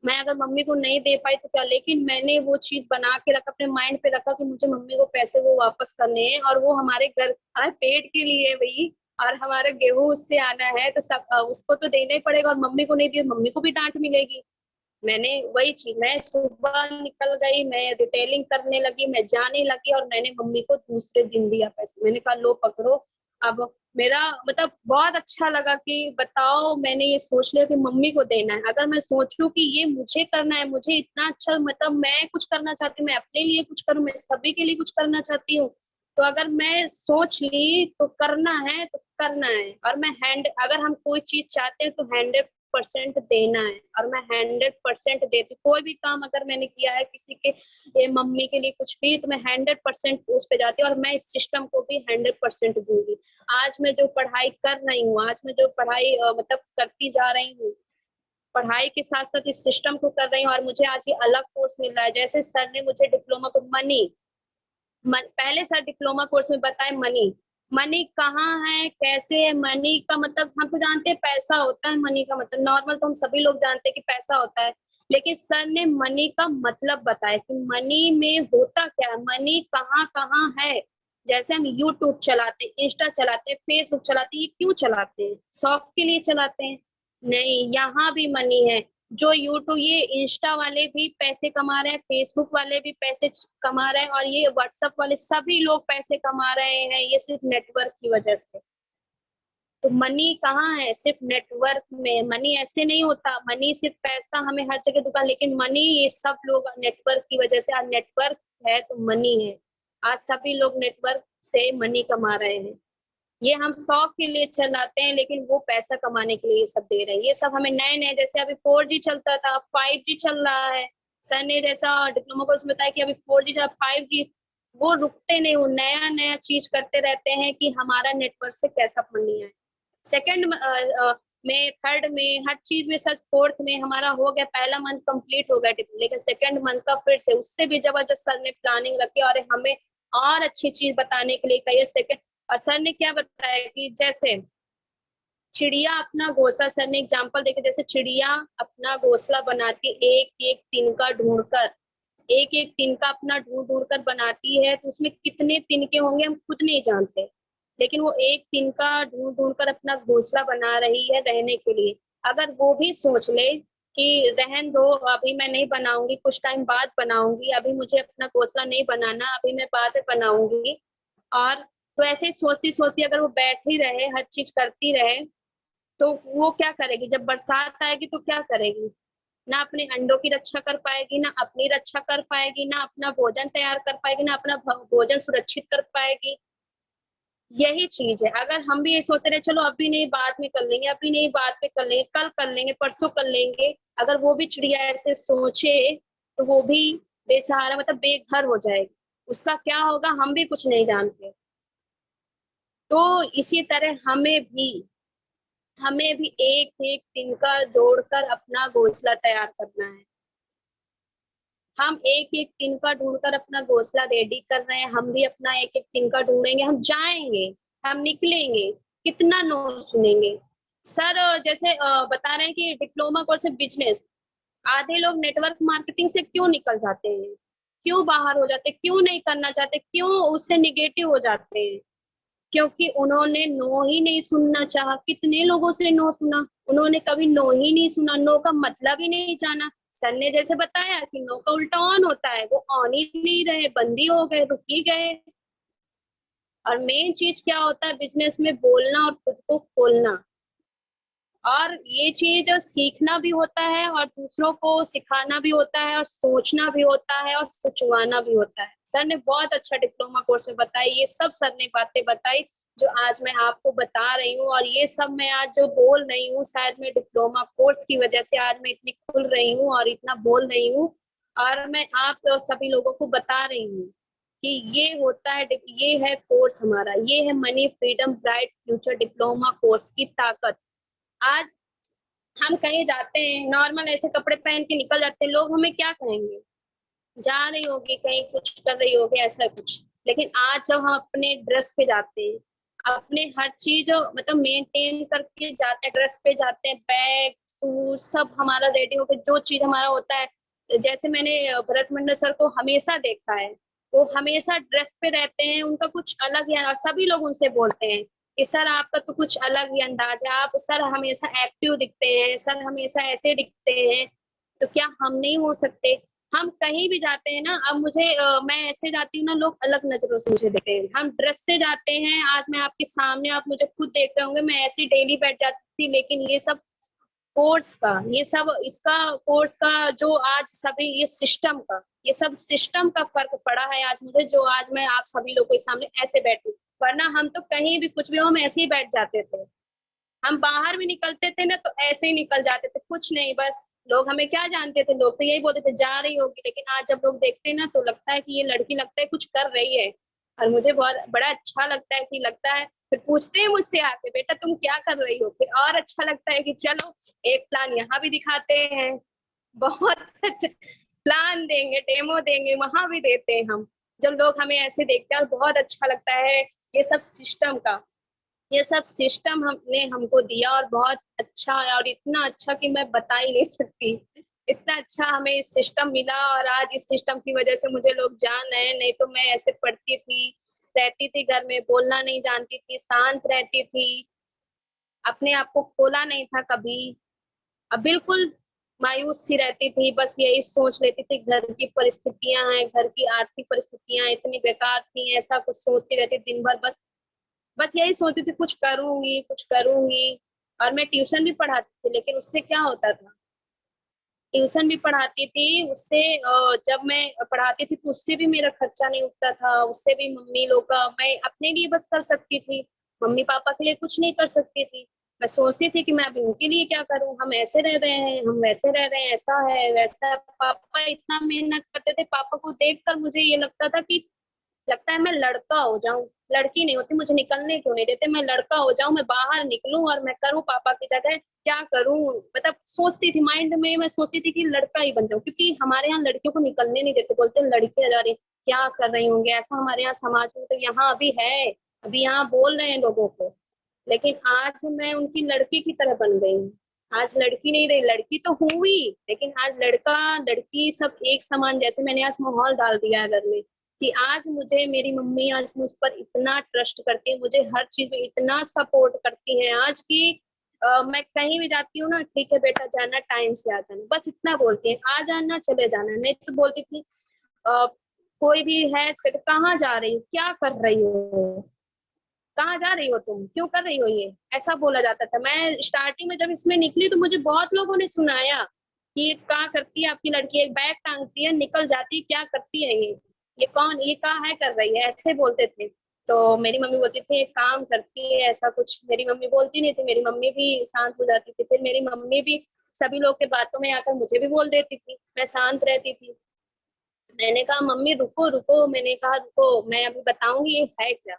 मैं अगर मम्मी को नहीं दे पाई तो क्या। लेकिन मैंने वो चीज बना के रखा, अपने माइंड पे रखा कि मुझे मम्मी को पैसे वो वापस करने हैं, और वो हमारे घर हमारे पेट के लिए है भाई, और हमारा गेहूं उससे आना है तो सब उसको तो देना ही पड़ेगा, और मम्मी को नहीं दिया मम्मी को भी डांट मिलेगी। मैंने वही चीज, मैं सुबह निकल गई, मैं रिटेलिंग करने लगी, मैं जाने लगी, और मैंने मम्मी को दूसरे दिन दिया पैसे। मैंने कहा लो पकड़ो। अब मेरा मतलब बहुत अच्छा लगा कि बताओ, मैंने ये सोच लिया कि मम्मी को देना है। अगर मैं सोचूं कि ये मुझे करना है, मुझे इतना अच्छा, मतलब मैं कुछ करना चाहती हूँ, मैं अपने लिए कुछ करूँ, मैं सभी के लिए कुछ करना चाहती हूँ, तो अगर मैं सोच ली तो करना है तो करना है। और मैं अगर हम कोई चीज चाहते हैं तो 100% देना है, और मैं 100% देती। कोई भी काम अगर मैंने किया है किसी के, ये मम्मी के लिए कुछ भी, तो मैं 100% उस पे जाती हूँ, और मैं इस सिस्टम को भी 100% दूंगी। आज मैं जो पढ़ाई कर रही हूँ, आज मैं जो पढ़ाई मतलब करती जा रही हूँ, पढ़ाई के साथ साथ इस सिस्टम को कर रही हूँ, और मुझे आज ये अलग कोर्स मिल रहा है। जैसे सर ने मुझे डिप्लोमा को पहले सर डिप्लोमा कोर्स में बताए मनी, मनी कहाँ है, कैसे है। मनी का मतलब हम तो जानते हैं पैसा होता है, मनी का मतलब नॉर्मल तो हम सभी लोग जानते हैं कि पैसा होता है। लेकिन सर ने मनी का मतलब बताया कि मनी में होता क्या है, मनी कहाँ कहाँ है। जैसे हम यूट्यूब चलाते हैं, इंस्टा चलाते हैं, फेसबुक चलाते हैं, ये क्यों चलाते हैं? शौक के लिए चलाते हैं? नहीं, यहाँ भी मनी है। जो यूट्यूब, ये इंस्टा वाले भी पैसे कमा रहे हैं, फेसबुक वाले भी पैसे कमा रहे हैं, और ये व्हाट्सएप वाले सभी लोग पैसे कमा रहे हैं, ये सिर्फ नेटवर्क की वजह से। तो मनी कहाँ है? सिर्फ नेटवर्क में। मनी ऐसे नहीं होता, मनी सिर्फ पैसा हमें हर जगह दुकान, लेकिन मनी ये सब लोग नेटवर्क की वजह से, आज नेटवर्क है तो मनी है। आज सभी लोग नेटवर्क से मनी कमा रहे हैं। ये हम शौक के लिए चलाते हैं, लेकिन वो पैसा कमाने के लिए ये सब दे रहे हैं। ये सब हमें नए नए, जैसे अभी 4G चलता था, 5G चल रहा है। सर ने जैसा डिप्लोमा कोर्स में बताया कि अभी 4G था, 5G, वो रुकते नहीं, वो नया नया चीज करते रहते हैं कि हमारा नेटवर्क से कैसा मनी आए। सेकंड में, थर्ड में, हर चीज में सर, फोर्थ में हमारा हो गया, पहला मंथ कंप्लीट हो गया डिप्लोमा, लेकिन सेकंड मंथ का फिर से उससे भी जबरदस्त सर ने प्लानिंग रखी और हमें और अच्छी चीज बताने के लिए कही सेकंड। और सर ने क्या बताया कि जैसे चिड़िया अपना घोंसला, सर ने एग्जाम्पल देके, जैसे चिड़िया अपना घोंसला बनाती एक एक तिनका ढूंढकर, एक एक तिनका अपना ढूंढ ढूंढ कर बनाती है, तो उसमें कितने तिनके होंगे हम खुद नहीं जानते, लेकिन वो एक तिनका ढूंढ ढूंढ कर अपना घोंसला बना रही है रहने के लिए। अगर वो भी सोच ले कि रहन दो, अभी मैं नहीं बनाऊंगी, कुछ टाइम बाद बनाऊंगी, अभी मुझे अपना घोंसला नहीं बनाना, अभी मैं बाद में बनाऊंगी, और तो ऐसे ही सोचती सोचती अगर वो बैठी रहे, हर चीज करती रहे, तो वो क्या करेगी? जब बरसात आएगी तो क्या करेगी? ना अपने अंडों की रक्षा कर पाएगी, ना अपनी रक्षा कर पाएगी, ना अपना भोजन तैयार कर पाएगी, ना अपना भोजन सुरक्षित कर पाएगी। यही चीज है। अगर हम भी ये सोचते रहे, चलो अभी नहीं बाद में कर लेंगे, अभी नहीं बाद में कर लेंगे, कल कर लेंगे, परसों कर लेंगे, अगर वो भी चिड़िया ऐसे सोचे, तो वो भी बेसहारा, मतलब बेघर हो जाएगी। उसका क्या होगा हम भी कुछ नहीं जानते। तो इसी तरह हमें भी एक एक तिनका जोड़कर अपना घोंसला तैयार करना है। हम एक एक तिनका ढूंढकर अपना घोंसला रेडी कर रहे हैं, हम भी अपना एक एक तिनका ढूंढेंगे, हम जाएंगे, हम निकलेंगे, कितना नो सुनेंगे। सर जैसे बता रहे हैं कि डिप्लोमा कोर्स में बिजनेस, आधे लोग नेटवर्क मार्केटिंग से क्यों निकल जाते हैं, क्यों बाहर हो जाते हैं, क्यों नहीं करना चाहते, क्यों उससे निगेटिव हो जाते हैं? क्योंकि उन्होंने नो ही नहीं सुनना चाहा। कितने लोगों से नो सुना, उन्होंने कभी नो ही नहीं सुना, नो का मतलब ही नहीं जाना। सर ने जैसे बताया कि नो का उल्टा ऑन होता है, वो ऑन ही नहीं रहे, बंद ही हो गए, रुक ही गए। और मेन चीज क्या होता है बिजनेस में? बोलना और खुद को खोलना। और ये चीज सीखना भी होता है, और दूसरों को सिखाना भी होता है, और सोचना भी होता है, और सोचवाना भी होता है। सर ने बहुत अच्छा डिप्लोमा कोर्स में बताई, ये सब सर ने बातें बताई जो आज मैं आपको बता रही हूँ। और ये सब मैं आज जो बोल रही हूँ, शायद मैं डिप्लोमा कोर्स की वजह से आज मैं इतनी खुल रही हूँ और इतना बोल रही हूँ। और मैं आप सभी लोगों को बता रही हूँ कि ये होता है, ये है कोर्स हमारा, ये है money freedom bright future diploma course की ताकत। आज हम कहीं जाते हैं, नॉर्मल ऐसे कपड़े पहन के निकल जाते हैं, लोग हमें क्या कहेंगे? जा रही होगी कहीं, कुछ कर रही होगी, ऐसा कुछ। लेकिन आज जब हम अपने ड्रेस पे जाते हैं, अपने हर चीज मतलब मेंटेन करके जाते हैं, ड्रेस पे जाते हैं, बैग शूज सब हमारा रेडी होकर, जो चीज हमारा होता है। जैसे मैंने भरत मंडल सर को हमेशा देखा है, वो हमेशा ड्रेस पे रहते हैं, उनका कुछ अलग ही, सभी लोग उनसे बोलते हैं कि सर आपका तो कुछ अलग ही अंदाज है, आप सर हमेशा एक्टिव दिखते हैं, सर हमेशा ऐसे दिखते हैं। तो क्या हम नहीं हो सकते? हम कहीं भी जाते हैं ना, अब मुझे मैं ऐसे जाती हूँ ना, लोग अलग नजरों से मुझे देखते हैं। हम ड्रेस से जाते हैं, आज मैं आपके सामने, आप मुझे खुद देख रहे होंगे, मैं ऐसे डेली बैठ जाती थी, लेकिन ये सब कोर्स का, ये सब इसका कोर्स का जो आज सभी ये सिस्टम का, ये सब सिस्टम का फर्क पड़ा है आज मुझे, जो आज मैं आप सभी लोगों के सामने ऐसे बैठी। वरना हम तो कहीं भी कुछ भी हो, हम ऐसे ही बैठ जाते थे। हम बाहर भी निकलते थे ना, तो ऐसे ही निकल जाते थे, कुछ नहीं, बस लोग हमें क्या जानते थे, लोग तो यही बोलते थे जा रही होगी। लेकिन आज जब लोग देखते हैं ना, तो लगता है कि ये लड़की लगता है कुछ कर रही है। और मुझे बहुत बड़ा अच्छा लगता है कि लगता है, फिर पूछते हैं मुझसे आके, बेटा तुम क्या कर रही हो, फिर और अच्छा लगता है कि चलो एक प्लान यहाँ भी दिखाते हैं, बहुत अच्छा प्लान देंगे, डेमो देंगे, वहां भी देते हैं हम। जब लोग हमें ऐसे देखते हैं, और बहुत अच्छा लगता है ये सब सिस्टम का, ये सब सिस्टम हमने हमको दिया, और बहुत अच्छा है, और इतना अच्छा कि मैं बता ही नहीं सकती। इतना अच्छा हमें इस सिस्टम मिला और आज इस सिस्टम की वजह से मुझे लोग जान रहे हैं। नहीं तो मैं ऐसे पढ़ती थी, रहती थी घर में, बोलना नहीं जानती थी, शांत रहती थी, अपने आप को खोला नहीं था कभी। अब बिल्कुल मायूस सी रहती थी, बस यही सोच लेती थी घर की परिस्थितियां हैं, घर की आर्थिक परिस्थितियां इतनी बेकार थी, ऐसा कुछ सोचती रहती दिन भर। बस बस यही सोचती थी कुछ करूंगी कुछ करूंगी। और मैं ट्यूशन भी पढ़ाती थी, लेकिन उससे क्या होता था, ट्यूशन भी पढ़ाती थी उससे जब मैं पढ़ाती थी तो उससे भी मेरा खर्चा नहीं उठता था, उससे भी मम्मी लोग का मैं अपने लिए बस कर सकती थी, मम्मी पापा के लिए कुछ नहीं कर सकती थी। मैं सोचती थी कि मैं अब इनके लिए क्या करूं, हम ऐसे रह रहे हैं, हम वैसे रह रहे हैं, ऐसा है वैसा है। पापा इतना मेहनत करते थे, पापा को देखकर मुझे ये लगता था कि लगता है मैं लड़का हो जाऊं, लड़की नहीं होती, मुझे निकलने क्यों नहीं देते, मैं लड़का हो जाऊं, मैं बाहर निकलूं और मैं करूं पापा की जगह, क्या करूं। मतलब सोचती थी माइंड में, मैं सोचती थी कि लड़का ही बन जाऊं, क्योंकि हमारे यहाँ लड़कियों को निकलने नहीं देते, बोलते हैं लड़कियां जा रही क्या कर रही होंगे, ऐसा हमारे यहाँ समाज में तो यहाँ अभी है, अभी यहाँ बोल रहे हैं लोगों को। लेकिन आज मैं उनकी लड़की की तरह बन गई हूँ। आज लड़की नहीं रही, लड़की तो हुई, लेकिन आज लड़का लड़की सब एक समान, जैसे मैंने आज माहौल डाल दिया है घर में कि आज मुझे मेरी मम्मी आज मुझ पर इतना ट्रस्ट करती है, मुझे हर चीज में इतना सपोर्ट करती है आज की। मैं कहीं भी जाती हूँ ना, ठीक है बेटा जाना, टाइम से आ जाना, बस इतना बोलती है, आ जाना चले जाना। नहीं तो बोलती थी अ, कोई भी है तो कहाँ जा रही हो, क्या कर रही हो, कहाँ जा रही हो तुम, क्यों कर रही हो ये, ऐसा बोला जाता था। मैं स्टार्टिंग में जब इसमें निकली तो मुझे बहुत लोगों ने सुनाया कि ये क्या करती है आपकी लड़की, एक बैग टांगती है निकल जाती है, क्या करती है ये कौन, ये कहाँ है कर रही है, ऐसे बोलते थे। तो मेरी मम्मी बोलती थी एक काम करती है, ऐसा कुछ मेरी मम्मी बोलती नहीं थी, मेरी मम्मी भी शांत हो जाती थी, फिर मेरी मम्मी भी सभी लोग के बातों में आकर मुझे भी बोल देती थी, मैं शांत रहती थी। मैंने कहा मम्मी रुको रुको, मैंने कहा रुको मैं अभी बताऊंगी ये है क्या।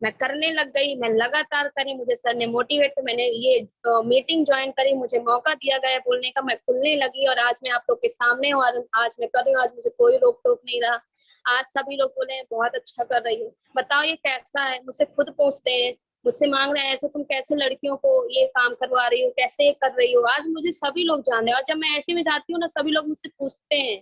मैं करने लग गई, मैं लगातार करी, मुझे सर ने मोटिवेट, मैंने ये मीटिंग ज्वाइन करी, मुझे मौका दिया गया बोलने का, मैं खुलने लगी और आज मैं आप लोग के सामने हूँ और आज मैं कर रही हूँ, आज मुझे कोई रोक टोक नहीं रहा। आज सभी लोग बोले बहुत अच्छा कर रही हो, बताओ ये कैसा है, मुझसे खुद पूछते हैं, मुझसे मांग रहे हैं ऐसे तुम कैसे लड़कियों को ये काम करवा रही हो, कैसे ये कर रही हो। आज मुझे सभी लोग जान रहे हैं और जब मैं ऐसे में जाती हूँ ना, सभी लोग मुझसे पूछते हैं।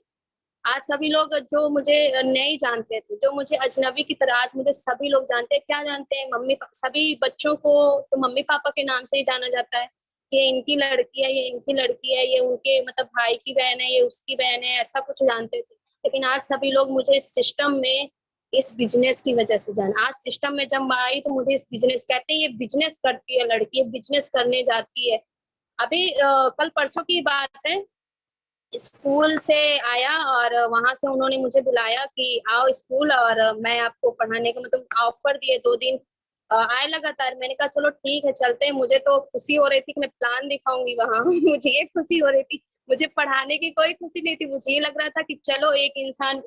आज सभी लोग जो मुझे नहीं जानते थे, जो मुझे अजनबी की तरह, आज मुझे सभी लोग जानते हैं। क्या जानते हैं, सभी बच्चों को तो मम्मी पापा के नाम से ही जाना जाता है कि ये इनकी लड़की है, ये इनकी लड़की है, ये उनके मतलब भाई की बहन है, ये उसकी बहन है, ऐसा कुछ जानते थे। लेकिन आज सभी लोग मुझे इस सिस्टम में, इस बिजनेस की वजह से जाना। आज सिस्टम में जब मैं आई तो मुझे इस बिजनेस कहते हैं, ये बिजनेस करती है लड़की, ये बिजनेस करने जाती है। अभी कल परसों की बात है, स्कूल से आया और वहां से उन्होंने मुझे बुलाया कि आओ स्कूल और मैं आपको पढ़ाने का मतलब ऑफर दिए 2 दिन आए लगातार। मैंने कहा चलो ठीक है चलते हैं। मुझे तो खुशी हो रही थी कि मैं प्लान दिखाऊंगी वहां मुझे ये खुशी हो रही थी, मुझे पढ़ाने की कोई खुशी नहीं थी। मुझे ये लग रहा था कि चलो एक इंसान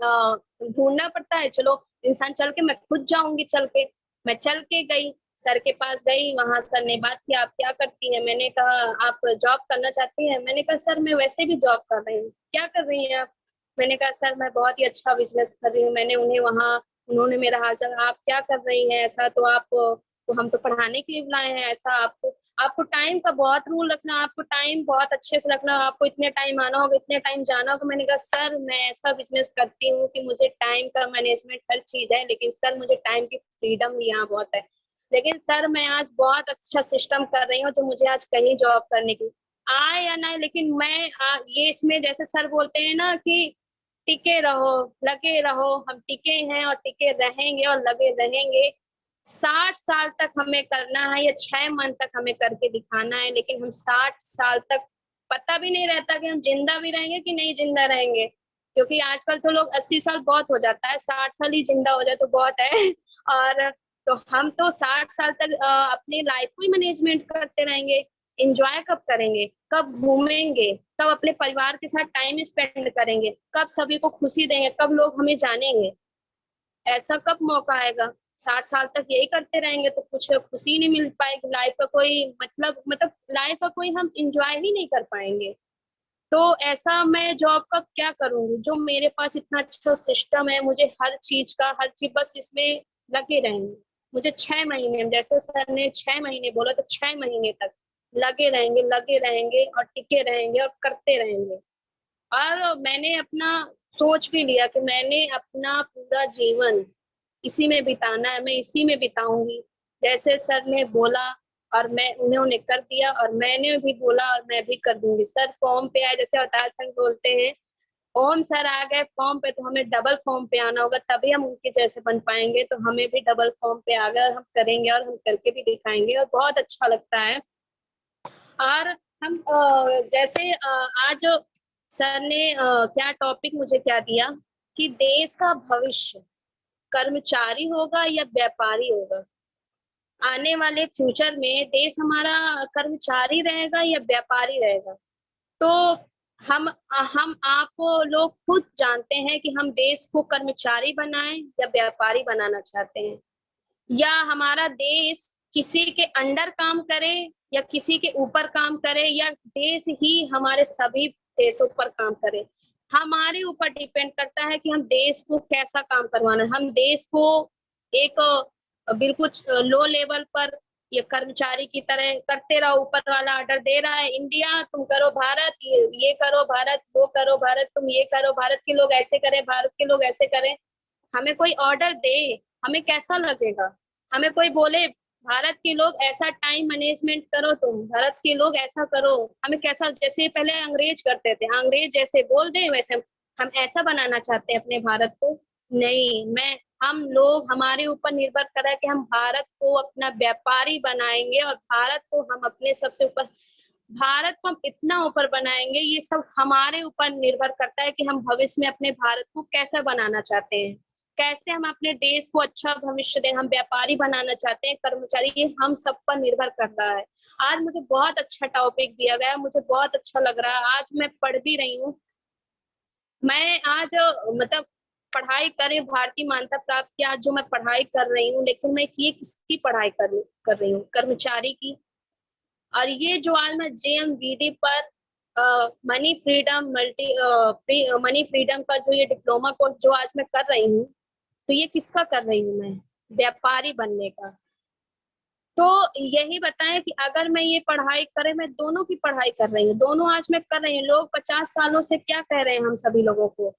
ढूंढना पड़ता है, चलो इंसान चल के, मैं खुद जाऊंगी चल के। मैं चल के गई, सर के पास गई, वहां सर ने बात की आप क्या करती हैं, मैंने कहा आप जॉब करना चाहती हैं, मैंने कहा सर मैं वैसे भी जॉब कर रही हूँ। क्या कर रही हैं आप, मैंने कहा सर मैं बहुत ही अच्छा बिजनेस कर रही हूँ। मैंने उन्हें वहाँ, उन्होंने मेरा हाल चाल, आप क्या कर रही हैं ऐसा, तो आप तो हम तो पढ़ाने के लिए बुलाए हैं, ऐसा आपको आपको टाइम का बहुत रूल रखना, आपको टाइम बहुत अच्छे से रखना, आपको इतने टाइम आना होगा, इतने टाइम जाना होगा। मैंने कहा सर मैं ऐसा बिजनेस करती हूँ कि मुझे टाइम का मैनेजमेंट हर चीज है, लेकिन सर मुझे टाइम की फ्रीडम भी यहाँ बहुत है। लेकिन सर मैं आज बहुत अच्छा सिस्टम कर रही हूँ जो मुझे आज कहीं जॉब करने की आए या ना आए, लेकिन मैं ये इसमें जैसे सर बोलते हैं ना कि टिके रहो, लगे रहो, हम टिके हैं और टिके रहेंगे और लगे रहेंगे। 60 साल तक हमें करना है या 6 मंथ तक हमें करके दिखाना है, लेकिन हम 60 साल तक पता भी नहीं रहता कि हम जिंदा भी रहेंगे कि नहीं जिंदा रहेंगे, क्योंकि आजकल तो लोग 80 साल बहुत हो जाता है, 60 साल ही जिंदा हो जाए तो बहुत है और तो हम तो 60 साल तक अपनी लाइफ को ही मैनेजमेंट करते रहेंगे। एंजॉय कब करेंगे, कब घूमेंगे, कब अपने परिवार के साथ टाइम स्पेंड करेंगे, कब सभी को खुशी देंगे, कब लोग हमें जानेंगे, ऐसा कब मौका आएगा। 60 साल तक यही करते रहेंगे तो कुछ खुशी नहीं मिल पाएगी, लाइफ का कोई मतलब लाइफ का कोई हम इंजॉय ही नहीं कर पाएंगे। तो ऐसा मैं जॉब का क्या करूंगी, जो मेरे पास इतना अच्छा सिस्टम है, मुझे हर चीज का हर चीज बस इसमें लगे रहेंगे। मुझे 6 महीने, जैसे सर ने 6 महीने बोला तो 6 महीने तक लगे रहेंगे और टिके रहेंगे और करते रहेंगे। और मैंने अपना सोच भी लिया कि मैंने अपना पूरा जीवन इसी में बिताना है, मैं इसी में बिताऊंगी। जैसे सर ने बोला और मैं उन्होंने कर दिया, और मैंने भी बोला और मैं भी कर दूंगी। सर फॉर्म पे आए, जैसे अवतार सर बोलते हैं ओम सर आ गए फॉर्म पे, तो हमें डबल फॉर्म पे आना होगा, तभी हम उनके जैसे बन पाएंगे। तो हमें भी डबल फॉर्म पे आ गए और हम करेंगे और हम करके भी दिखाएंगे, और बहुत अच्छा लगता है। और हम जैसे आज सर ने क्या टॉपिक मुझे क्या दिया कि देश का भविष्य कर्मचारी होगा या व्यापारी होगा। आने वाले फ्यूचर में देश हमारा कर्मचारी रहेगा या व्यापारी रहेगा। तो हम आप लोग खुद जानते हैं कि हम देश को कर्मचारी बनाएं या व्यापारी बनाना चाहते हैं, या हमारा देश किसी के अंडर काम करे या किसी के ऊपर काम करे, या देश ही हमारे सभी देशों पर काम करे। हमारे ऊपर डिपेंड करता है कि हम देश को कैसा काम करवाना है। हम देश को एक बिल्कुल लो लेवल पर ये कर्मचारी की तरह करते रहो, ऊपर वाला ऑर्डर दे रहा है इंडिया तुम करो भारत, ये करो भारत, वो करो भारत, तुम ये करो, भारत के लोग ऐसे करें, भारत के लोग ऐसे करें। हमें कोई ऑर्डर दे, हमें कैसा लगेगा? हमें कोई बोले भारत के लोग ऐसा टाइम मैनेजमेंट करो, तुम भारत के लोग ऐसा करो, हमें कैसा, जैसे पहले अंग्रेज करते थे, अंग्रेज जैसे बोल दे वैसे हम ऐसा बनाना चाहते हैं अपने भारत को। नहीं, मैं हम लोग हमारे ऊपर निर्भर कर रहा है कि हम भारत को अपना व्यापारी बनाएंगे, और भारत को हम अपने सबसे ऊपर, भारत को हम इतना ऊपर बनाएंगे, ये सब हमारे ऊपर निर्भर करता है कि हम भविष्य में अपने भारत को कैसा बनाना चाहते हैं, कैसे हम अपने देश को अच्छा भविष्य दें। हम व्यापारी बनाना चाहते हैं कर्मचारी, ये हम सब पर निर्भर कर रहा है। आज मुझे बहुत अच्छा टॉपिक दिया गया, मुझे बहुत अच्छा लग रहा है। आज मैं पढ़ भी रही हूँ, मैं आज मतलब पढ़ाई करे भारतीय मान्यता प्राप्त की, आज जो मैं पढ़ाई कर रही हूँ, लेकिन मैं ये किसकी पढ़ाई कर रही हूँ? कर्मचारी की। और ये जो आज मैं JMVD पर मनी फ्रीडम मनी फ्रीडम का जो ये डिप्लोमा कोर्स जो आज मैं कर रही हूँ, तो ये किसका कर रही हूँ? मैं व्यापारी बनने का। तो यही बताएं कि अगर मैं ये पढ़ाई करे, मैं दोनों की पढ़ाई कर रही हूँ, दोनों आज मैं कर रही हूँ। लोग 50 सालों से क्या कह रहे हैं हम सभी लोगों को?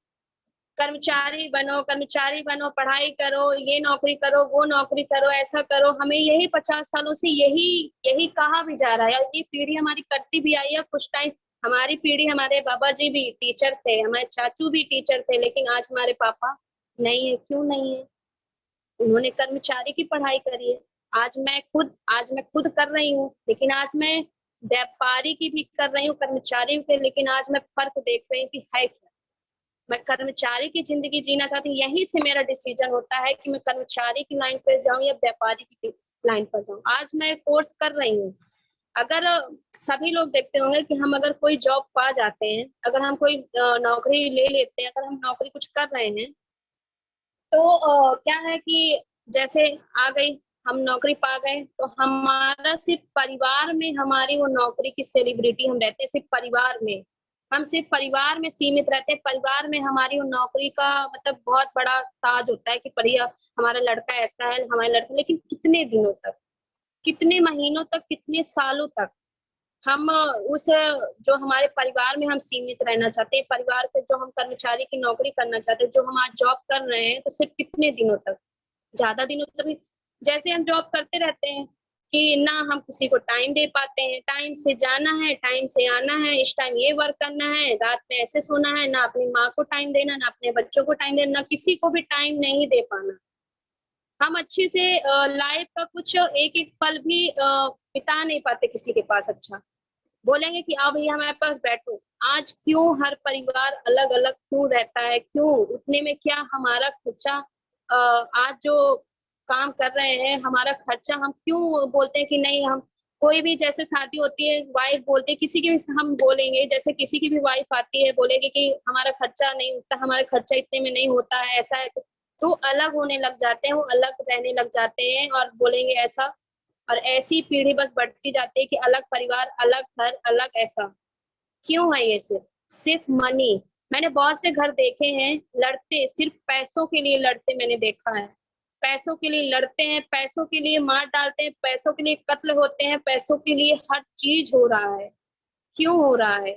कर्मचारी बनो, कर्मचारी बनो, पढ़ाई करो, ये नौकरी करो, वो नौकरी करो, ऐसा करो। हमें यही 50 सालों से यही यही कहा भी जा रहा है, और ये पीढ़ी हमारी करती भी आई है। कुछ टाइम हमारी पीढ़ी, हमारे बाबा जी भी टीचर थे, हमारे चाचू भी टीचर थे, लेकिन आज हमारे पापा नहीं है। क्यों नहीं है? उन्होंने कर्मचारी की पढ़ाई करी है। आज मैं खुद कर रही हूँ, लेकिन आज मैं व्यापारी की भी कर रही हूँ, कर्मचारी भी। लेकिन आज मैं फर्क देख रही हूँ कि है क्या। मैं कर्मचारी की जिंदगी जीना चाहती हूँ, यहीं से मेरा डिसीजन होता है कि मैं कर्मचारी की लाइन पर जाऊं या व्यापारी की लाइन पर जाऊं। आज मैं कोर्स कर रही हूँ। अगर सभी लोग देखते होंगे कि हम अगर कोई जॉब पा जाते हैं, अगर हम कोई नौकरी ले लेते हैं, अगर हम नौकरी कुछ कर रहे हैं, तो क्या है कि जैसे आ गई, हम नौकरी पा गए, तो हमारा सिर्फ परिवार में हमारी वो नौकरी की सेलिब्रिटी हम रहते हैं। सिर्फ परिवार में हम सिर्फ परिवार में सीमित रहते हैं। परिवार में हमारी वो नौकरी का मतलब बहुत बड़ा ताज होता है कि परिया हमारा लड़का ऐसा है, हमारा लड़का। लेकिन कितने दिनों तक, कितने महीनों तक, कितने सालों तक हम उस जो हमारे परिवार में हम सीमित रहना चाहते हैं, परिवार के जो हम कर्मचारी की नौकरी करना चाहते हैं, जो हम आज जॉब कर रहे हैं, तो सिर्फ कितने दिनों तक? ज्यादा दिनों तक। जैसे हम जॉब करते रहते हैं कि ना हम किसी को टाइम दे पाते हैं, टाइम से जाना है, टाइम से आना है, इस टाइम ये वर्क करना है, रात में ऐसे सोना है, ना अपनी माँ को टाइम देना, ना अपने बच्चों को टाइम देना, ना किसी को भी टाइम नहीं दे पाना। हम अच्छे से लाइफ का कुछ एक एक पल भी बिता नहीं पाते किसी के पास। अच्छा बोलेंगे कि आओ भैया हमारे पास बैठो। आज क्यों हर परिवार अलग अलग क्यों रहता है? क्यों? उतने में क्या हमारा खर्चा आज जो काम कर रहे हैं, हमारा खर्चा हम क्यों बोलते हैं कि नहीं? हम कोई भी जैसे शादी होती है, वाइफ बोलते हैं, किसी की भी हम बोलेंगे, जैसे किसी की भी वाइफ आती है बोलेगी कि हमारा खर्चा नहीं होता, हमारा खर्चा इतने में नहीं होता है, ऐसा है। तो अलग होने लग जाते हैं, वो अलग रहने लग जाते हैं और बोलेंगे ऐसा। और ऐसी पीढ़ी बस बढ़ती जाती है कि अलग परिवार, अलग घर, अलग ऐसा। क्यों है ये? सिर्फ सिर्फ मनी। मैंने बहुत से घर देखे हैं, लड़ते सिर्फ पैसों के लिए लड़ते, मैंने देखा है। पैसों के लिए लड़ते हैं, पैसों के लिए मार डालते हैं, पैसों के लिए कत्ल होते हैं, पैसों के लिए हर चीज हो रहा है। क्यों हो रहा है?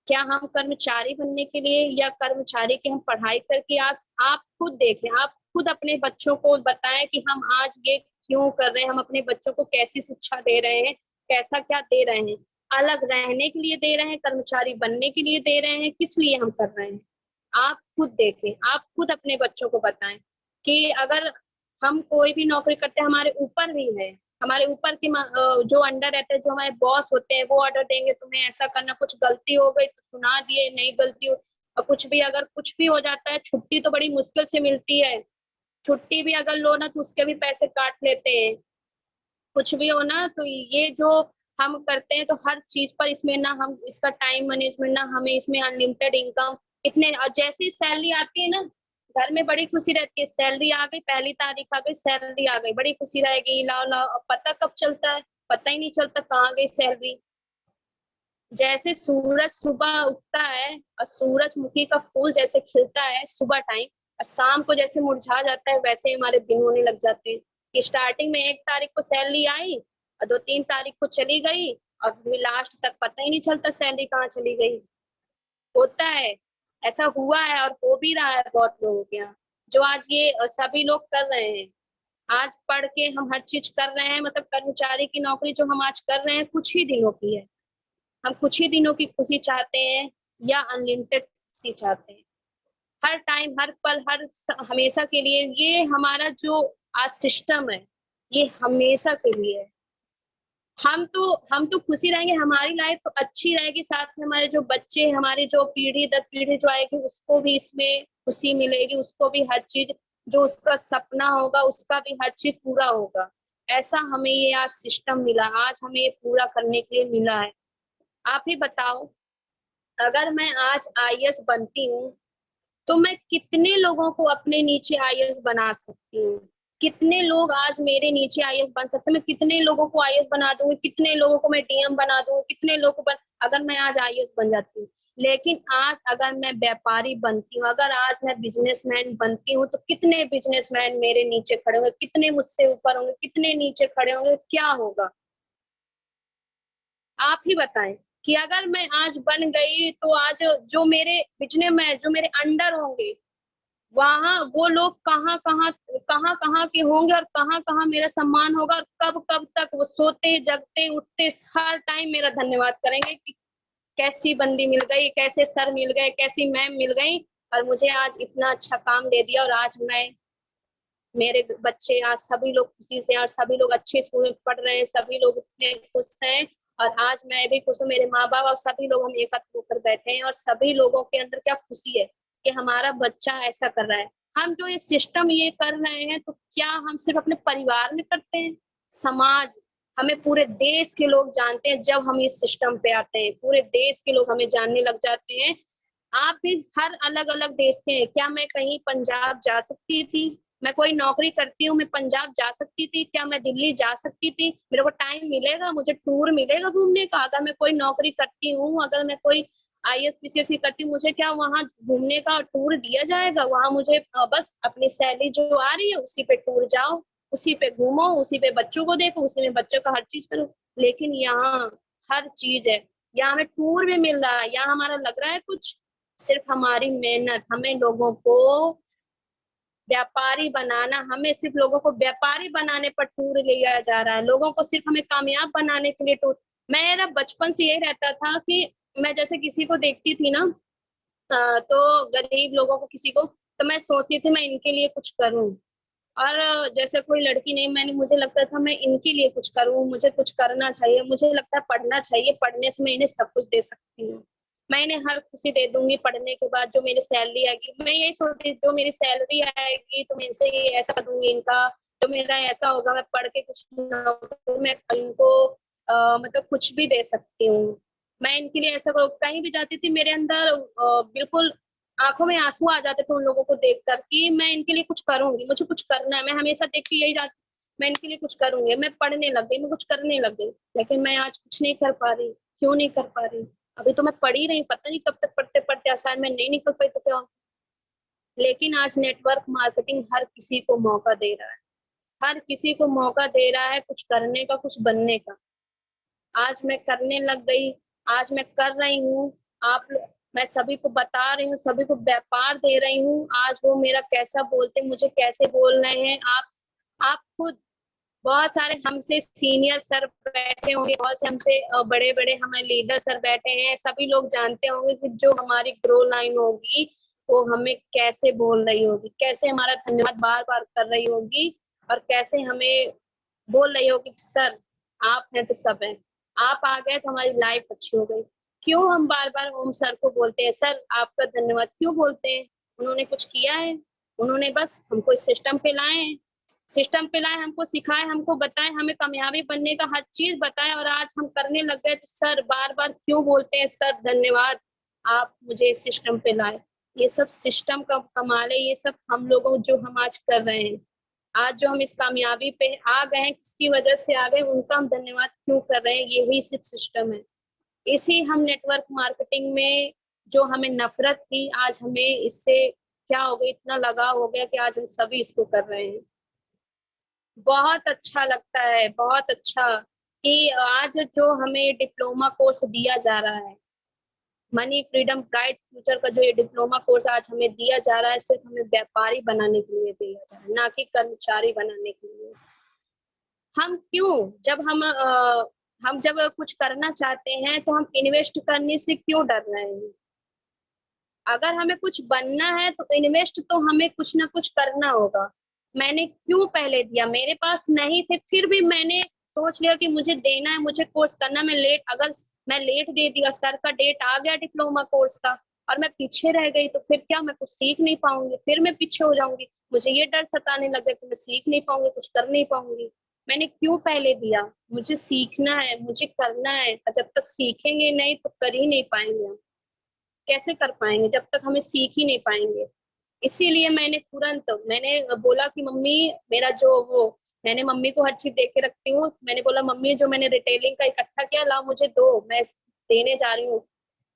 क्या हम कर्मचारी बनने के लिए या कर्मचारी की हम पढ़ाई करके? आज आप खुद देखें, आप खुद अपने बच्चों को बताएं कि हम आज ये क्यों कर रहे हैं, हम अपने बच्चों को कैसी शिक्षा दे रहे हैं, कैसा क्या दे रहे हैं। अलग रहने के लिए दे रहे हैं, कर्मचारी बनने के लिए दे रहे हैं, किस लिए हम कर रहे हैं? आप खुद देखें, आप खुद अपने बच्चों को बताएं कि अगर हम कोई भी नौकरी करते हैं, हमारे ऊपर भी है, हमारे ऊपर की जो अंडर रहते हैं, जो हमारे बॉस होते हैं, वो ऑर्डर देंगे तुम्हें ऐसा करना, कुछ गलती हो गई तो सुना दिए, नहीं गलती हो, और कुछ भी अगर कुछ भी हो जाता है, छुट्टी तो बड़ी मुश्किल से मिलती है, छुट्टी भी अगर लो ना तो उसके भी पैसे काट लेते हैं, कुछ भी हो ना। तो ये जो हम करते हैं तो हर चीज पर इसमें ना हम इसका टाइम मैनेजमेंट, ना हमें इसमें अनलिमिटेड इनकम इतने, और जैसे ही सैलरी आती है ना, घर में बड़ी खुशी रहती है, सैलरी आ गई, पहली तारीख आ गई, सैलरी आ गई, बड़ी खुशी रहेगी, लाओ लाओ। अब पता कब चलता है, पता ही नहीं चलता कहाँ गई सैलरी। जैसे सूरज सुबह उगता है और सूरजमुखी का फूल जैसे खिलता है सुबह टाइम, और शाम को जैसे मुरझा जाता है, वैसे हमारे दिन होने लग जाते हैं कि स्टार्टिंग में 1 तारीख को सैलरी आई और 2-3 तारीख को चली गई, और फिर लास्ट तक पता ही नहीं चलता सैलरी कहाँ चली गई। होता है, ऐसा हुआ है और हो भी रहा है बहुत लोगों के यहाँ, जो आज ये सभी लोग कर रहे हैं। आज पढ़ के हम हर चीज कर रहे हैं, मतलब कर्मचारी की नौकरी जो हम आज कर रहे हैं कुछ ही दिनों की है, हम कुछ ही दिनों की खुशी चाहते हैं या अनलिमिटेड खुशी चाहते हैं, हर टाइम, हर पल, हमेशा के लिए। ये हमारा जो आज सिस्टम है, ये हमेशा के लिए है। हम तो खुशी रहेंगे, हमारी लाइफ तो अच्छी रहेगी, साथ में हमारे जो बच्चे, हमारी जो पीढ़ी दर पीढ़ी जो आएगी, उसको भी इसमें खुशी मिलेगी, उसको भी हर चीज, जो उसका सपना होगा उसका भी हर चीज पूरा होगा। ऐसा हमें ये आज सिस्टम मिला, आज हमें ये पूरा करने के लिए मिला है। आप ही बताओ, अगर मैं आज आईएएस बनती हूँ तो मैं कितने लोगों को अपने नीचे आईएएस बना सकती हूँ, कितने लोग आज मेरे नीचे आईएएस बन सकते हैं, मैं कितने लोगों को आईएएस बना दूंगी, कितने लोगों को मैं डीएम बना दूंगी, कितने लोगों को अगर मैं आज आईएएस बन जाती हूँ। लेकिन आज अगर मैं व्यापारी बनती हूँ, अगर आज मैं बिजनेसमैन बनती हूँ, तो कितने बिजनेसमैन मेरे नीचे खड़े होंगे, कितने मुझसे ऊपर होंगे, कितने नीचे खड़े होंगे, क्या होगा? आप ही बताएं कि अगर मैं आज बन गई तो आज जो मेरे बिजनेस में, जो मेरे अंडर होंगे, वहां वो लोग कहाँ कहाँ के होंगे, और कहाँ कहाँ मेरा सम्मान होगा, और कब कब तक वो सोते जगते उठते हर टाइम मेरा धन्यवाद करेंगे कि कैसी बंदी मिल गई, कैसे सर मिल गए, कैसी मैम मिल गई, और मुझे आज इतना अच्छा काम दे दिया, और आज मैं, मेरे बच्चे आज सभी लोग खुशी से, और सभी लोग अच्छे स्कूल में पढ़ रहे हैं, सभी लोग इतने खुश हैं, और आज मैं भी खुश हूँ, मेरे माँ बाप और सभी लोग हम एकत्र होकर बैठे हैं, और सभी लोगों के अंदर क्या खुशी है कि हमारा बच्चा ऐसा कर रहा है। हम जो ये सिस्टम ये कर रहे हैं, तो क्या हम सिर्फ अपने परिवार में करते हैं? समाज, हमें पूरे देश के लोग जानते हैं जब हम इस सिस्टम पे आते हैं, पूरे देश के लोग हमें जानने लग जाते हैं। आप भी हर अलग अलग देश के हैं, क्या मैं कहीं पंजाब जा सकती थी? मैं कोई नौकरी करती हूँ, मैं पंजाब जा सकती थी? क्या मैं दिल्ली जा सकती थी? मेरे को टाइम मिलेगा, मुझे टूर मिलेगा घूमने का? अगर मैं कोई नौकरी करती हूँ, अगर मैं कोई आईएएस पीसीएस की करती हूँ, मुझे क्या वहां घूमने का टूर दिया जाएगा? वहां मुझे बस अपनी सैलरी जो आ रही है उसी पे टूर जाओ, उसी पे घूमो, उसी पे बच्चों को देखो, उसी में बच्चों का हर चीज करो। लेकिन यहाँ हर चीज है, यहाँ हमें टूर भी मिल रहा है, यहाँ हमारा लग रहा है कुछ, सिर्फ हमारी मेहनत, हमें लोगों को व्यापारी बनाना, हमें सिर्फ लोगों को व्यापारी बनाने पर टूर लिया जा रहा है, लोगों को सिर्फ हमें कामयाब बनाने के लिए टूर। मेरा बचपन से यही रहता था कि मैं जैसे किसी को देखती थी ना, तो गरीब लोगों को किसी को, तो मैं सोचती थी मैं इनके लिए कुछ करूं, और जैसे कोई लड़की नहीं, मैंने, मुझे लगता था मैं इनके लिए कुछ करूं, मुझे कुछ करना चाहिए, मुझे लगता है पढ़ना चाहिए, पढ़ने से मैं इन्हें सब कुछ दे सकती हूँ, मैं इन्हें हर खुशी दे दूंगी, पढ़ने के बाद जो मेरी सैलरी आएगी, मैं यही सोचती, जो मेरी सैलरी आएगी तो मैं इनसे ये ऐसा कर दूंगी, इनका जो मेरा ऐसा होगा, मैं पढ़ के कुछ मैं इनको मतलब कुछ भी दे सकती हूँ। मैं इनके लिए ऐसा कहीं भी जाती थी, मेरे अंदर बिल्कुल आंखों में आंसू आ जाते थे उन लोगों को देख कर कि मैं इनके लिए कुछ करूंगी, मुझे कुछ करना है, मैं हमेशा देखती यही जाती, मैं इनके लिए कुछ करूंगी, मैं पढ़ने लग गई, मैं कुछ करने लग गई, लेकिन मैं आज कुछ नहीं कर पा रही। क्यों नहीं कर पा रही? अभी तो मैं पढ़ ही रही, पता नहीं कब तक पढ़ते पढ़ते असाइनमेंट नहीं निकल पाई तो क्या। लेकिन आज नेटवर्क मार्केटिंग हर किसी को मौका दे रहा है, हर किसी को मौका दे रहा है कुछ करने का, कुछ बनने का। आज मैं करने लग गई, आज मैं कर रही हूँ, मैं सभी को बता रही हूँ, सभी को व्यापार दे रही हूँ। आज वो मेरा कैसा बोलते, मुझे कैसे बोल रहे हैं। आप खुद, बहुत सारे हमसे सीनियर सर बैठे होंगे, बहुत से हमसे बड़े बड़े हमारे लीडर सर बैठे हैं, सभी लोग जानते होंगे कि जो हमारी ग्रो लाइन होगी वो हमें कैसे बोल रही होगी, कैसे हमारा धन्यवाद बार बार कर रही होगी, और कैसे हमें बोल रही होगी कि सर आप हैं तो सब है, आप आ गए तो हमारी लाइफ अच्छी हो गई। क्यों हम बार बार ओम सर को बोलते हैं, सर आपका धन्यवाद क्यों बोलते हैं? उन्होंने कुछ किया है? उन्होंने बस हमको इस सिस्टम पे लाए हैं, सिस्टम पे लाए, हमको सिखाए, हमको बताए, हमें कामयाबी बनने का हर चीज बताए, और आज हम करने लग गए। तो सर बार बार क्यों बोलते हैं सर धन्यवाद, आप मुझे इस सिस्टम पे लाए? ये सब सिस्टम का कमाल है, ये सब हम लोगों जो हम आज कर रहे हैं, आज जो हम इस कामयाबी पे आ गए हैं, किसकी वजह से आ गए, उनका हम धन्यवाद क्यों कर रहे हैं? यही सिर्फ सिस्टम है। इसी हम नेटवर्क मार्केटिंग में जो हमें नफरत थी, आज हमें इससे क्या हो गया, इतना लगाव हो गया कि आज हम सभी इसको कर रहे हैं। बहुत अच्छा लगता है, बहुत अच्छा कि आज जो हमें डिप्लोमा कोर्स दिया जा रहा है, मनी फ्रीडम ब्राइट फ्यूचर का जो ये डिप्लोमा कोर्स आज हमें दिया जा रहा है, सिर्फ हमें व्यापारी बनाने के लिए दिया जा रहा है, ना कि कर्मचारी बनाने के लिए। हम क्यों, जब हम जब कुछ करना चाहते हैं तो हम इन्वेस्ट करने से क्यों डर रहे हैं? अगर हमें कुछ बनना है तो इन्वेस्ट तो हमें कुछ ना कुछ करना होगा। मैंने क्यों पहले दिया, मेरे पास नहीं थे फिर भी मैंने सोच लिया कि मुझे देना है, मुझे कोर्स करना। मैं लेट, अगर मैं लेट दे दिया, सर का डेट आ गया डिप्लोमा कोर्स का, और मैं पीछे रह गई, तो फिर क्या, मैं कुछ सीख नहीं पाऊंगी, फिर मैं पीछे हो जाऊंगी। मुझे ये डर सताने लगा कि मैं सीख नहीं पाऊंगी, कुछ कर नहीं पाऊंगी। मैंने क्यों पहले दिया? मुझे सीखना है, मुझे करना है, और जब तक सीखेंगे नहीं तो कर ही नहीं पाएंगे हम। कैसे कर पाएंगे जब तक हमें सीख ही नहीं पाएंगे? इसीलिए मैंने बोला कि मम्मी, मेरा जो वो, मैंने मम्मी को हर चीज दे के रखती हूँ। मैंने बोला मम्मी, जो मैंने रिटेलिंग का इकट्ठा किया, लाओ मुझे दो, मैं देने जा रही हूँ।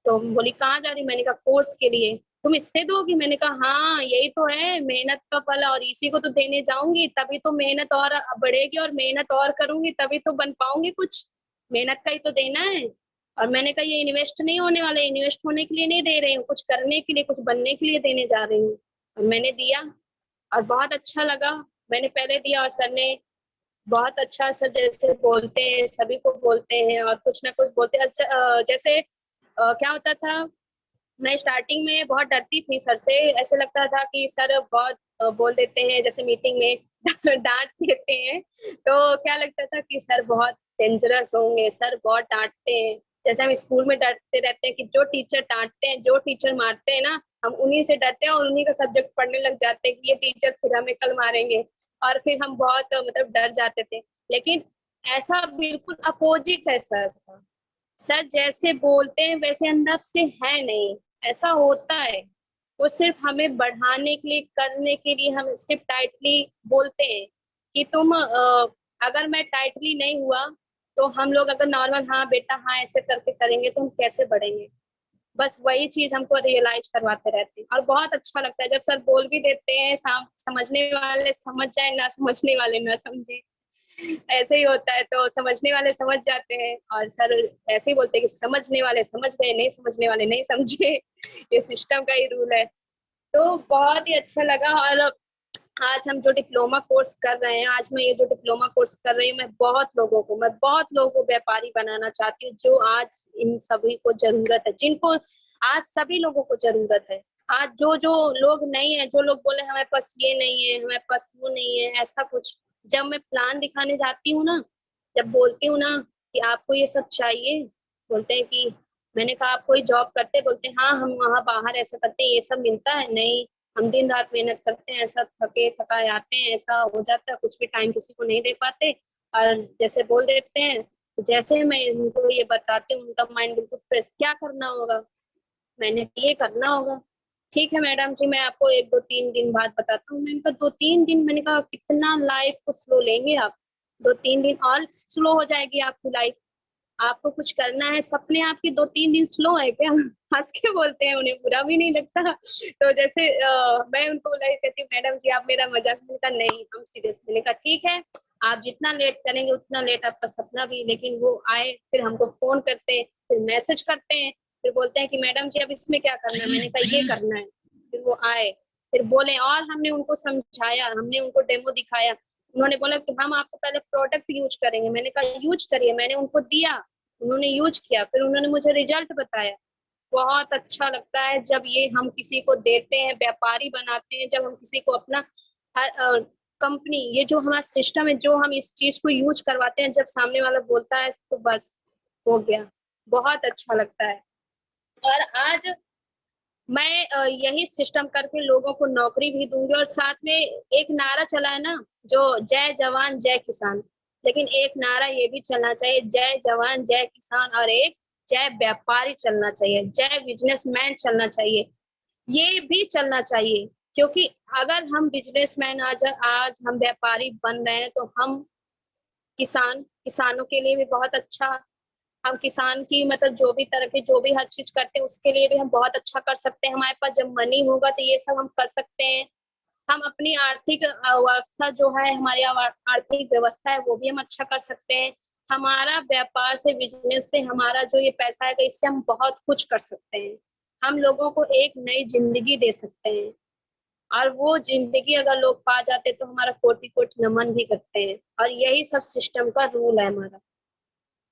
तो बोली कहाँ जा रही? मैंने कहा कोर्स के लिए। तुम इससे दोगी? मैंने कहा हाँ, यही तो है मेहनत का फल, और इसी को तो देने जाऊंगी, तभी तो मेहनत और बढ़ेगी, और मेहनत और करूंगी तभी तो बन पाऊंगी कुछ। मेहनत का ही तो देना है। और मैंने कहा ये इन्वेस्ट नहीं होने वाला, इन्वेस्ट होने के लिए नहीं दे रही हूँ, कुछ करने के लिए, कुछ बनने के लिए देने जा रही हूँ। और मैंने दिया, और बहुत अच्छा लगा। मैंने पहले दिया और सर ने बहुत अच्छा, सर जैसे बोलते हैं सभी को बोलते हैं, और कुछ ना कुछ बोलते हैं। अच्छा, जैसे क्या होता था, मैं स्टार्टिंग में बहुत डरती थी सर से। ऐसे लगता था कि सर बहुत बोल देते हैं, जैसे मीटिंग में डांट देते हैं, तो क्या लगता था कि सर बहुत डेंजरस होंगे, सर बहुत डांटते हैं। जैसे हम स्कूल में डरते रहते हैं कि जो टीचर डांटते हैं, जो टीचर मारते हैं ना, हम उन्हीं से डरते हैं और उन्हीं का सब्जेक्ट पढ़ने लग जाते हैं कि ये टीचर फिर हमें कल मारेंगे। और फिर हम बहुत मतलब डर जाते थे। लेकिन ऐसा बिल्कुल अपोजिट है सर का। सर जैसे बोलते हैं वैसे अंदर से है नहीं, ऐसा होता है। वो सिर्फ हमें बढ़ाने के लिए, करने के लिए हम सिर्फ टाइटली बोलते हैं कि तुम अगर मैं टाइटली नहीं हुआ तो हम लोग अगर नॉर्मल हाँ बेटा हाँ ऐसे करके करेंगे तो हम कैसे बढ़ेंगे। बस वही चीज हमको रियलाइज करवाते रहते हैं, और बहुत अच्छा लगता है जब सर बोल भी देते हैं, समझने वाले समझ जाए, ना समझने वाले ना समझे। ऐसे ही होता है, तो समझने वाले समझ जाते हैं, और सर ऐसे ही बोलते हैं कि समझने वाले समझ गए, नहीं समझने वाले नहीं समझे। ये सिस्टम का ही रूल है। तो बहुत ही अच्छा लगा। और आज हम जो डिप्लोमा कोर्स कर रहे हैं, आज मैं ये जो डिप्लोमा कोर्स कर रही हूँ, मैं बहुत लोगों को व्यापारी बनाना चाहती हूँ, जो आज इन सभी को जरूरत है, जिनको आज सभी लोगों को जरूरत है। आज जो जो लोग नहीं है, जो लोग बोले हमारे पास ये नहीं है, हमारे पास वो नहीं है, ऐसा कुछ, जब मैं प्लान दिखाने जाती हूँ ना, जब बोलती हूँ ना कि आपको ये सब चाहिए, बोलते हैं कि, मैंने कहा आप कोई जॉब करते हैं? बोलते हैं हाँ हम वहाँ बाहर ऐसा करते हैं, ये सब मिलता है नहीं, हम दिन रात मेहनत करते हैं, ऐसा थके थकाए आते हैं, ऐसा हो जाता है, कुछ भी टाइम किसी को नहीं दे पाते। और जैसे बोल देते हैं, तो जैसे मैं उनको ये बताती हूँ, उनका माइंड बिल्कुल फ्रेश, क्या करना होगा? मैंने ये करना होगा। ठीक है मैडम जी, मैं आपको 1 2 3 दिन बाद बताता हूँ। मैंने कहा 2 3 दिन? मैंने कहा कितना लाइफ को स्लो लेंगे आप? 2 3 दिन और स्लो हो जाएगी आपकी लाइफ। आपको कुछ करना है, सपने आपके 2 3 दिन स्लो है क्या? हंस के बोलते हैं, उन्हें बुरा भी नहीं लगता। तो जैसे मैं उनको बोला कहती हूँ मैडम जी आप मेरा मजाक, मैंने कहा नहीं हम सीरियस। मैंने कहा ठीक है, आप जितना लेट करेंगे उतना लेट आपका सपना भी, लेकिन वो आए फिर हमको फोन करते हैं, फिर मैसेज करते हैं फिर बोलते हैं कि मैडम जी अब इसमें क्या करना है, मैंने कहा ये करना है। फिर वो आए, फिर बोले, और हमने उनको समझाया, हमने उनको डेमो दिखाया। उन्होंने बोला कि हम आपको पहले प्रोडक्ट यूज करेंगे। मैंने कहा यूज करिए, मैंने उनको दिया, उन्होंने यूज किया, फिर उन्होंने मुझे रिजल्ट बताया। बहुत अच्छा लगता है जब ये हम किसी को देते हैं, व्यापारी बनाते हैं, जब हम किसी को अपना कंपनी, ये जो हमारा सिस्टम है, जो हम इस चीज को यूज करवाते हैं, जब सामने वाला बोलता है तो बस हो गया, बहुत अच्छा लगता है। और आज मैं यही सिस्टम करके लोगों को नौकरी भी दूंगी। और साथ में एक नारा चला है ना, जो जय जवान जय किसान, लेकिन एक नारा ये भी चलना चाहिए, जय जवान जय किसान, और एक जय व्यापारी चलना चाहिए, जय बिजनेसमैन चलना चाहिए, ये भी चलना चाहिए। क्योंकि अगर हम बिजनेसमैन आज हम व्यापारी बन रहे हैं, तो हम किसानों के लिए भी बहुत अच्छा, हम किसान की मतलब जो भी तरह के जो भी हर चीज करते हैं उसके लिए भी हम बहुत अच्छा कर सकते हैं। हमारे पास जब मनी होगा तो ये सब हम कर सकते हैं। हम अपनी आर्थिक अवस्था जो है, हमारी आर्थिक व्यवस्था है, वो भी हम अच्छा कर सकते हैं। हमारा व्यापार से, बिजनेस से हमारा जो ये पैसा है, इससे हम बहुत कुछ कर सकते हैं। हम लोगों को एक नई जिंदगी दे सकते हैं, और वो जिंदगी अगर लोग पा जाते तो हमारा कोटि कोटि नमन भी करते हैं। और यही सब सिस्टम का रूल है हमारा,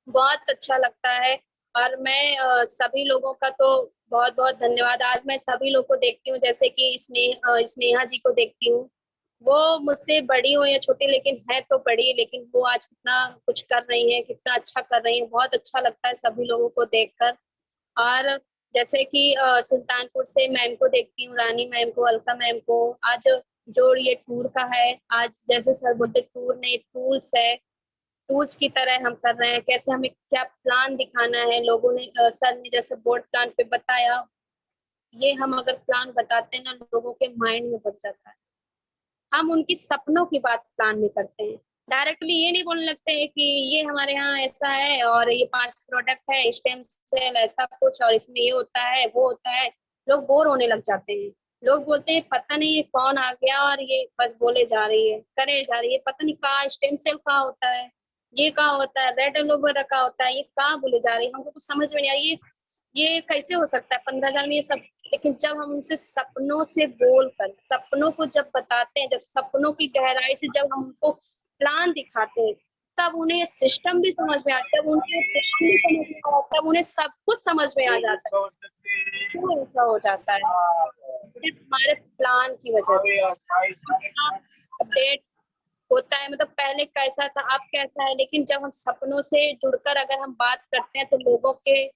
बहुत अच्छा लगता है। और मैं सभी लोगों का तो बहुत बहुत धन्यवाद। आज मैं सभी लोग को देखती हूँ, जैसे कि स्नेहा जी को देखती हूँ। वो मुझसे बड़ी हो या छोटी, लेकिन है तो बड़ी, लेकिन वो आज कितना कुछ कर रही है, कितना अच्छा कर रही है, बहुत अच्छा लगता है सभी लोगों को देखकर। और जैसे कि सुल्तानपुर से मैम को देखती हूँ, रानी मैम को, अलका मैम को। आज जो ये टूर का है, आज जैसे सर बोलते टूर नहीं टूल्स है, टूल्स की तरह हम कर रहे हैं। कैसे हमें क्या प्लान दिखाना है, लोगों ने सर ने जैसे बोर्ड प्लान पे बताया, ये हम अगर प्लान बताते हैं ना, लोगों के माइंड में बच जाता है। हम उनकी सपनों की बात प्लान में करते हैं, डायरेक्टली ये नहीं बोलने लगते हैं कि ये हमारे यहाँ ऐसा है और ये 5 प्रोडक्ट है, स्टेम सेल ऐसा कुछ, और इसमें ये होता है वो होता है। लोग बोर होने लग जाते हैं। लोग बोलते हैं पता नहीं ये कौन आ गया और ये बस बोले जा रही है, करे जा रही है, पता नहीं कहाँ स्टेम सेल कहाँ होता है, ये कहाँ होता है, रेड एलोवेरा कहाँ होता है, ये कहाँ बोले जा रही है। हमको कुछ समझ में नहीं आई, ये कैसे हो सकता है 15,000 में ये सब। लेकिन जब हम उनसे सपनों से बोलकर, सपनों को जब बताते हैं, जब सपनों की गहराई से जब हम उनको प्लान दिखाते हैं, तब उन्हें सिस्टम भी समझ में आता है, उन्हें प्लान भी समझ में आता है, तब उन्हें सब कुछ समझ में आ जाता है। क्यों ऐसा हो जाता है? सिर्फ हमारे प्लान की वजह से अपडेट होता है। मतलब पहले कैसा था, अब कैसा है, लेकिन जब हम सपनों से जुड़कर अगर हम बात करते हैं, तो लोगों के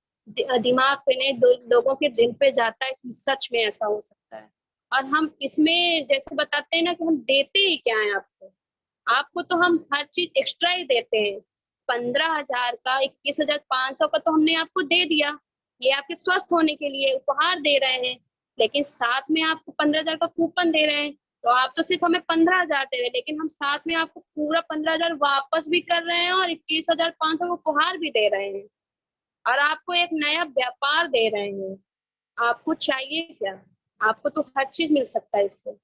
दिमाग पे नहीं, लोगों के दिल पे जाता है कि सच में ऐसा हो सकता है। और हम इसमें जैसे बताते हैं ना कि हम देते ही क्या है आपको, आपको तो हम हर चीज एक्स्ट्रा ही देते हैं। 15,000 का, 21,500 का तो हमने आपको दे दिया, ये आपके स्वस्थ होने के लिए उपहार दे रहे हैं। लेकिन साथ में आपको 15,000 का कूपन दे रहे हैं, तो आप तो सिर्फ हमें 15,000 दे रहे हैं, लेकिन हम साथ में आपको पूरा 15,000 वापस भी कर रहे हैं, और 21,500 को उपहार भी दे रहे हैं, और आपको एक नया व्यापार दे रहे हैं। आपको चाहिए क्या? आपको तो हर चीज मिल सकता है इससे।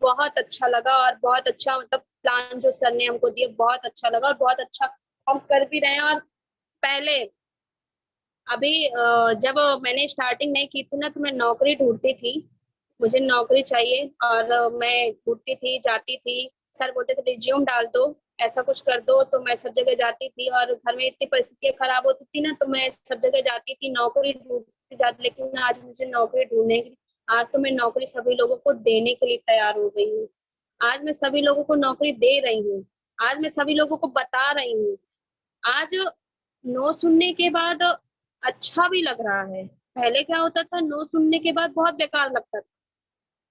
बहुत अच्छा लगा, और बहुत अच्छा मतलब प्लान जो सर ने हमको दिया, बहुत अच्छा लगा, और बहुत अच्छा हम कर भी रहे हैं। और पहले अभी जब मैंने स्टार्टिंग नहीं की थी ना, तो मैं नौकरी ढूंढती थी, मुझे नौकरी चाहिए, और मैं ढूंढती थी, जाती थी। सर बोलते थे रिज्यूम डाल दो, ऐसा कुछ कर दो, तो मैं सब जगह जाती थी। और घर में इतनी परिस्थितियां खराब होती थी ना, तो मैं सब जगह जाती थी, नौकरी ढूंढती जाती। लेकिन आज मुझे नौकरी ढूंढने की, आज तो मैं नौकरी सभी लोगों को देने के लिए तैयार हो गई हूँ। आज मैं सभी लोगों को नौकरी दे रही हूँ, आज मैं सभी लोगों को बता रही हूँ। आज नो सुनने के बाद अच्छा भी लग रहा है। पहले क्या होता था, नो सुनने के बाद बहुत बेकार लगता था।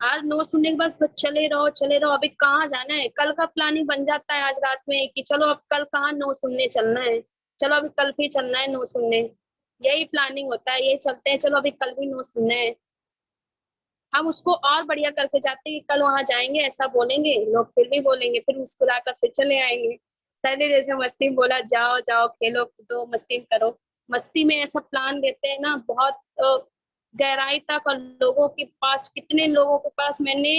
आज नो सुनने के बाद बस चले रहो चले रहो, अभी कहाँ जाना है, कल का प्लानिंग बन जाता है आज रात में कि चलो अब कल कहाँ नो सुनने चलना है, चलो अभी कल भी चलना है नो सुनने। यही प्लानिंग होता है, यही चलते हैं, चलो अभी कल भी नो सुनना है। हम उसको और बढ़िया करके जाते हैं कि कल वहां जाएंगे, ऐसा बोलेंगे, लोग फिर भी बोलेंगे, फिर मुस्कुराकर फिर चले आएंगे। सर ने जैसे मस्ती में बोला, जाओ जाओ खेलो कूदो मस्ती करो, मस्ती में ऐसा प्लान देते हैं ना, बहुत गहराई तक। और लोगों के पास, कितने लोगों के पास मैंने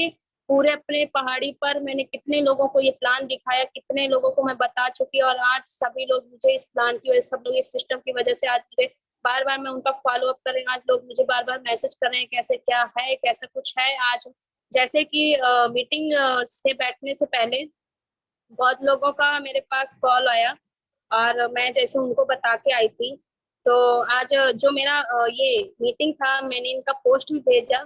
पूरे अपने पहाड़ी पर मैंने कितने लोगों को ये प्लान दिखाया, कितने लोगों को मैं बता चुकी, और आज सभी लोग मुझे इस प्लान की वजह, सब लोग इस सिस्टम की वजह से आज मुझे बार बार मैं उनका फॉलो अप कर रही हूँ। आज लोग मुझे बार बार मैसेज कर रहे हैं कैसे क्या है, कैसा कुछ है। आज जैसे कि मीटिंग से बैठने से पहले बहुत लोगों का मेरे पास कॉल आया और मैं जैसे उनको बता के आई थी। तो आज जो मेरा ये मीटिंग था, मैंने इनका पोस्ट भी भेजा,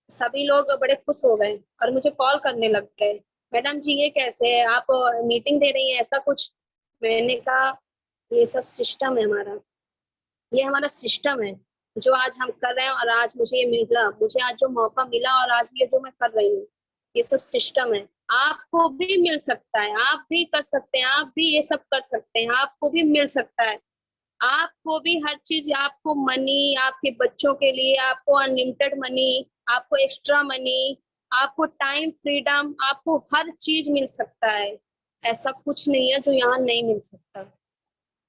सभी लोग बड़े खुश हो गए और मुझे कॉल करने लग गए, मैडम जी ये कैसे है, आप मीटिंग दे रही हैं ऐसा कुछ। मैंने कहा ये सब सिस्टम है हमारा, ये हमारा सिस्टम है जो आज हम कर रहे हैं। और आज मुझे ये मिला, मुझे आज जो मौका मिला और आज ये जो मैं कर रही हूँ, ये सब सिस्टम है। आपको भी मिल सकता है, आप भी कर सकते हैं, आप भी ये सब कर सकते हैं, आपको भी मिल सकता है। आपको भी हर चीज, आपको मनी, आपके बच्चों के लिए आपको अनलिमिटेड मनी, आपको एक्स्ट्रा मनी, आपको टाइम फ्रीडम, आपको हर चीज मिल सकता है। ऐसा कुछ नहीं है जो यहाँ नहीं मिल सकता।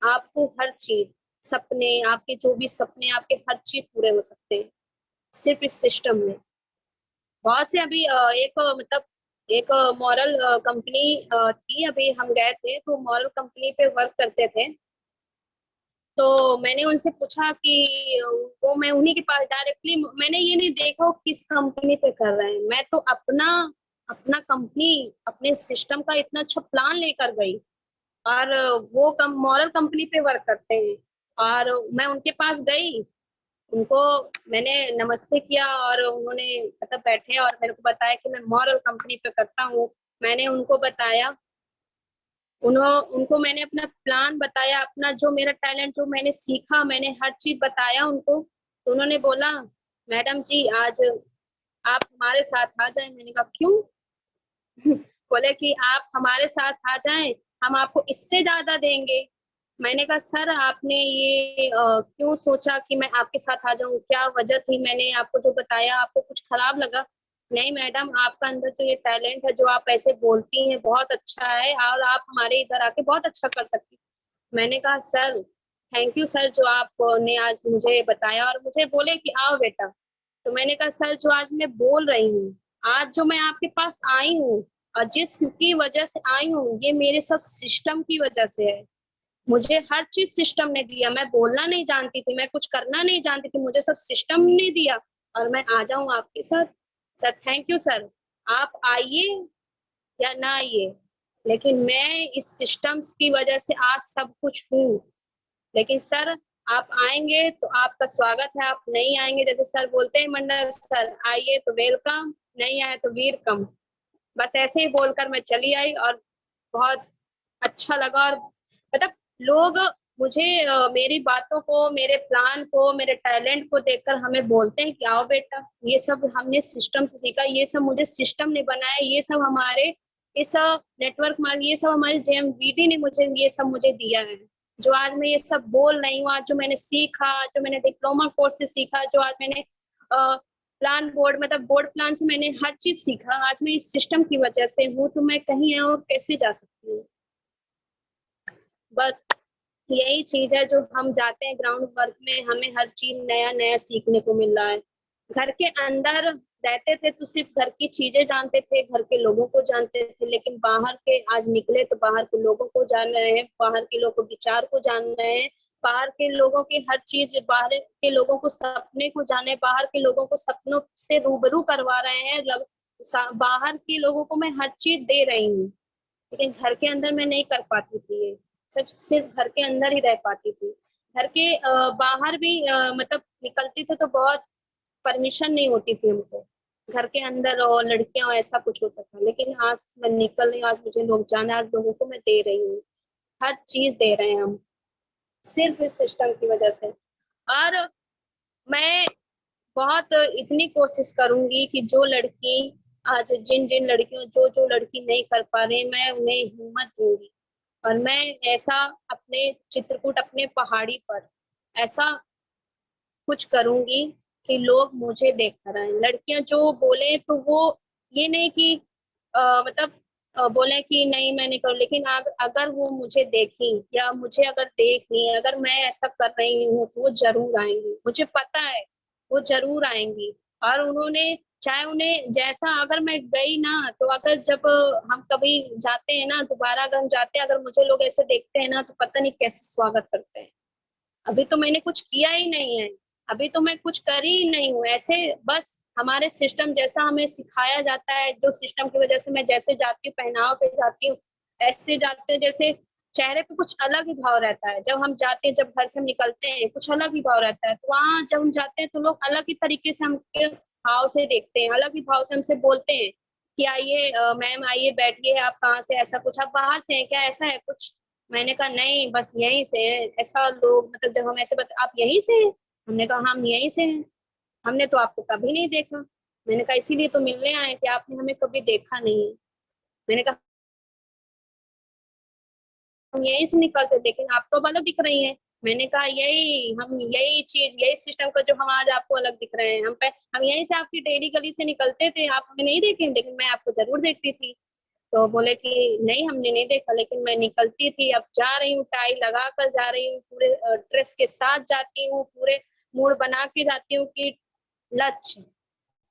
आपको हर चीज, सपने, आपके जो भी सपने, आपके हर चीज पूरे हो सकते हैं सिर्फ इस सिस्टम में। बहुत से अभी एक मतलब एक मॉरल कंपनी थी, अभी हम गए थे तो मॉरल कंपनी पे वर्क करते थे। तो मैंने उनसे पूछा कि वो, मैं उन्हीं के पास डायरेक्टली, मैंने ये नहीं देखा वो किस कंपनी पे कर रहे हैं, मैं तो अपना अपना कंपनी, अपने सिस्टम का इतना अच्छा प्लान लेकर गई। और वो मॉरल कंपनी पे वर्क करते हैं और मैं उनके पास गई, उनको मैंने नमस्ते किया और उन्होंने मतलब बैठे और मेरे को बताया कि मैं मॉरल कंपनी पे करता हूँ। मैंने उनको बताया, उनको मैंने अपना प्लान बताया, अपना जो मेरा टैलेंट, जो मैंने सीखा, मैंने हर चीज बताया उनको। तो उन्होंने बोला मैडम जी आज आप हमारे साथ आ जाएं। मैंने कहा क्यों? बोले कि आप हमारे साथ आ जाएं, हम आपको इससे ज्यादा देंगे। मैंने कहा सर आपने ये क्यों सोचा कि मैं आपके साथ आ जाऊं, क्या वजह थी? मैंने आपको जो बताया आपको कुछ खराब लगा? नहीं मैडम, आपका अंदर जो ये टैलेंट है, जो आप ऐसे बोलती हैं, बहुत अच्छा है और आप हमारे इधर आके बहुत अच्छा कर सकती। मैंने कहा सर थैंक यू सर, जो आपने आज मुझे बताया और मुझे बोले कि आओ बेटा। तो मैंने कहा सर जो आज मैं बोल रही हूँ, आज जो मैं आपके पास आई हूँ और जिसकी वजह से आई हूँ, ये मेरे सब सिस्टम की वजह से है। मुझे हर चीज सिस्टम ने दिया, मैं बोलना नहीं जानती थी, मैं कुछ करना नहीं जानती थी, मुझे सब सिस्टम ने दिया और मैं आ जाऊं आपके साथ। सर थैंक यू सर, आप आइए या ना आइए, लेकिन मैं इस सिस्टम्स की वजह से आज सब कुछ हूँ। लेकिन सर आप आएंगे तो आपका स्वागत है, आप नहीं आएंगे, जैसे सर बोलते हैं मंडल सर, आइए तो वेलकम, नहीं आए तो वीर कम। बस ऐसे ही बोलकर मैं चली आई और बहुत अच्छा लगा। और मतलब लोग मुझे मेरी बातों को, मेरे प्लान को, मेरे टैलेंट को देखकर हमें बोलते हैं कि आओ बेटा, ये सब हमने सिस्टम से सीखा, ये सब मुझे सिस्टम ने बनाया, ये सब हमारे इस नेटवर्क मार्ग, ये सब हमारे जेएमवीडी ने मुझे ये सब मुझे दिया है। जो आज मैं ये सब बोल रही हूँ, आज जो मैंने सीखा, जो मैंने डिप्लोमा कोर्स से सीखा, जो आज मैंने प्लान बोर्ड, मतलब बोर्ड प्लान से मैंने हर चीज सीखा, आज मैं इस सिस्टम की वजह से हूँ, तो मैं कहीं और कैसे जा सकती हूँ? बस यही चीज है, जो हम जाते हैं ग्राउंड वर्क में, हमें हर चीज नया नया सीखने को मिल रहा है। घर के अंदर रहते थे तो सिर्फ घर की चीजें जानते थे, घर के लोगों को जानते थे, लेकिन बाहर के आज निकले तो बाहर के लोगों को जान रहे हैं, बाहर के लोगों के विचार को जान रहे हैं, बाहर के लोगों की हर चीज, बाहर के लोगों को सपने को जाने, बाहर के लोगों को सपनों से रूबरू करवा रहे हैं। बाहर के लोगों को मैं हर चीज दे रही हूँ, लेकिन घर के अंदर मैं नहीं कर पाती थी ये सब, सिर्फ घर के अंदर ही रह पाती थी। घर के बाहर भी मतलब निकलती थे तो बहुत परमिशन नहीं होती थी हमको, घर के अंदर और लड़कियां ऐसा कुछ होता था। लेकिन आज मैं निकल रही हूँ, आज मुझे लोग जाना, आज लोगों को मैं दे रही हूँ, हर चीज दे रहे हैं हम, सिर्फ इस सिस्टम की वजह से। और मैं बहुत इतनी कोशिश करूंगी कि जो लड़की आज, जिन जिन लड़कियों, जो जो लड़की नहीं कर पा रही, मैं उन्हें हिम्मत दूंगी। और मैं ऐसा अपने चित्रकूट, अपने पहाड़ी पर ऐसा कुछ करूंगी कि लोग मुझे देख कर आए। लड़कियां जो बोले तो वो ये नहीं कि मतलब बोले कि नहीं मैं नहीं करूँ, लेकिन अगर वो मुझे देखी या मुझे अगर देख ली, अगर मैं ऐसा कर रही हूँ तो वो जरूर आएंगी, मुझे पता है वो जरूर आएंगी। और उन्होंने, चाहे उन्हें जैसा, अगर मैं गई ना तो, अगर जब हम कभी जाते हैं ना दोबारा, अगर हम जाते हैं, अगर मुझे लोग ऐसे देखते हैं ना तो पता नहीं कैसे स्वागत करते हैं। अभी तो मैंने कुछ किया ही नहीं है, अभी तो मैं कुछ कर ही नहीं हूँ। ऐसे बस हमारे सिस्टम जैसा हमें सिखाया जाता है, जो सिस्टम की वजह से मैं जैसे जाती हूँ, पहनाव पे जाती हूँ, ऐसे जाते हैं, जैसे चेहरे पे कुछ अलग ही भाव रहता है। जब हम जाते हैं, जब घर से हम निकलते हैं, कुछ अलग ही भाव रहता है। तो वहां जब हम जाते हैं तो लोग अलग ही तरीके से हमके भाव से देखते हैं, अलग ही भाव से हमसे बोलते हैं कि आइए मैम, आइए बैठिए, आप कहाँ से, ऐसा कुछ, आप बाहर से हैं क्या, ऐसा है कुछ। मैंने कहा नहीं, बस यहीं से है। ऐसा लोग, मतलब जब हम ऐसे बता, आप यहीं से हैं? हमने कहा हम यहीं से हैं, हमने तो आपको कभी नहीं देखा। मैंने कहा इसीलिए तो मिलने आए थे, आपने हमें कभी देखा नहीं है। मैंने कहा हम यहीं से निकलते, लेकिन आप तो अब अलग दिख रही हैं। मैंने कहा यही हम, यही चीज, यही सिस्टम का जो हम आज आपको अलग दिख रहे हैं। हम यहीं से आपकी डेली गली से निकलते थे, आप हमें नहीं देखे, लेकिन मैं आपको जरूर देखती थी। तो बोले कि नहीं, हमने नहीं देखा, लेकिन मैं निकलती थी, अब जा रही हूँ, टाई लगा कर जा रही हूँ, पूरे ड्रेस के साथ जाती हूँ, पूरे मूड बना के जाती हूँ कि लक्ष्य,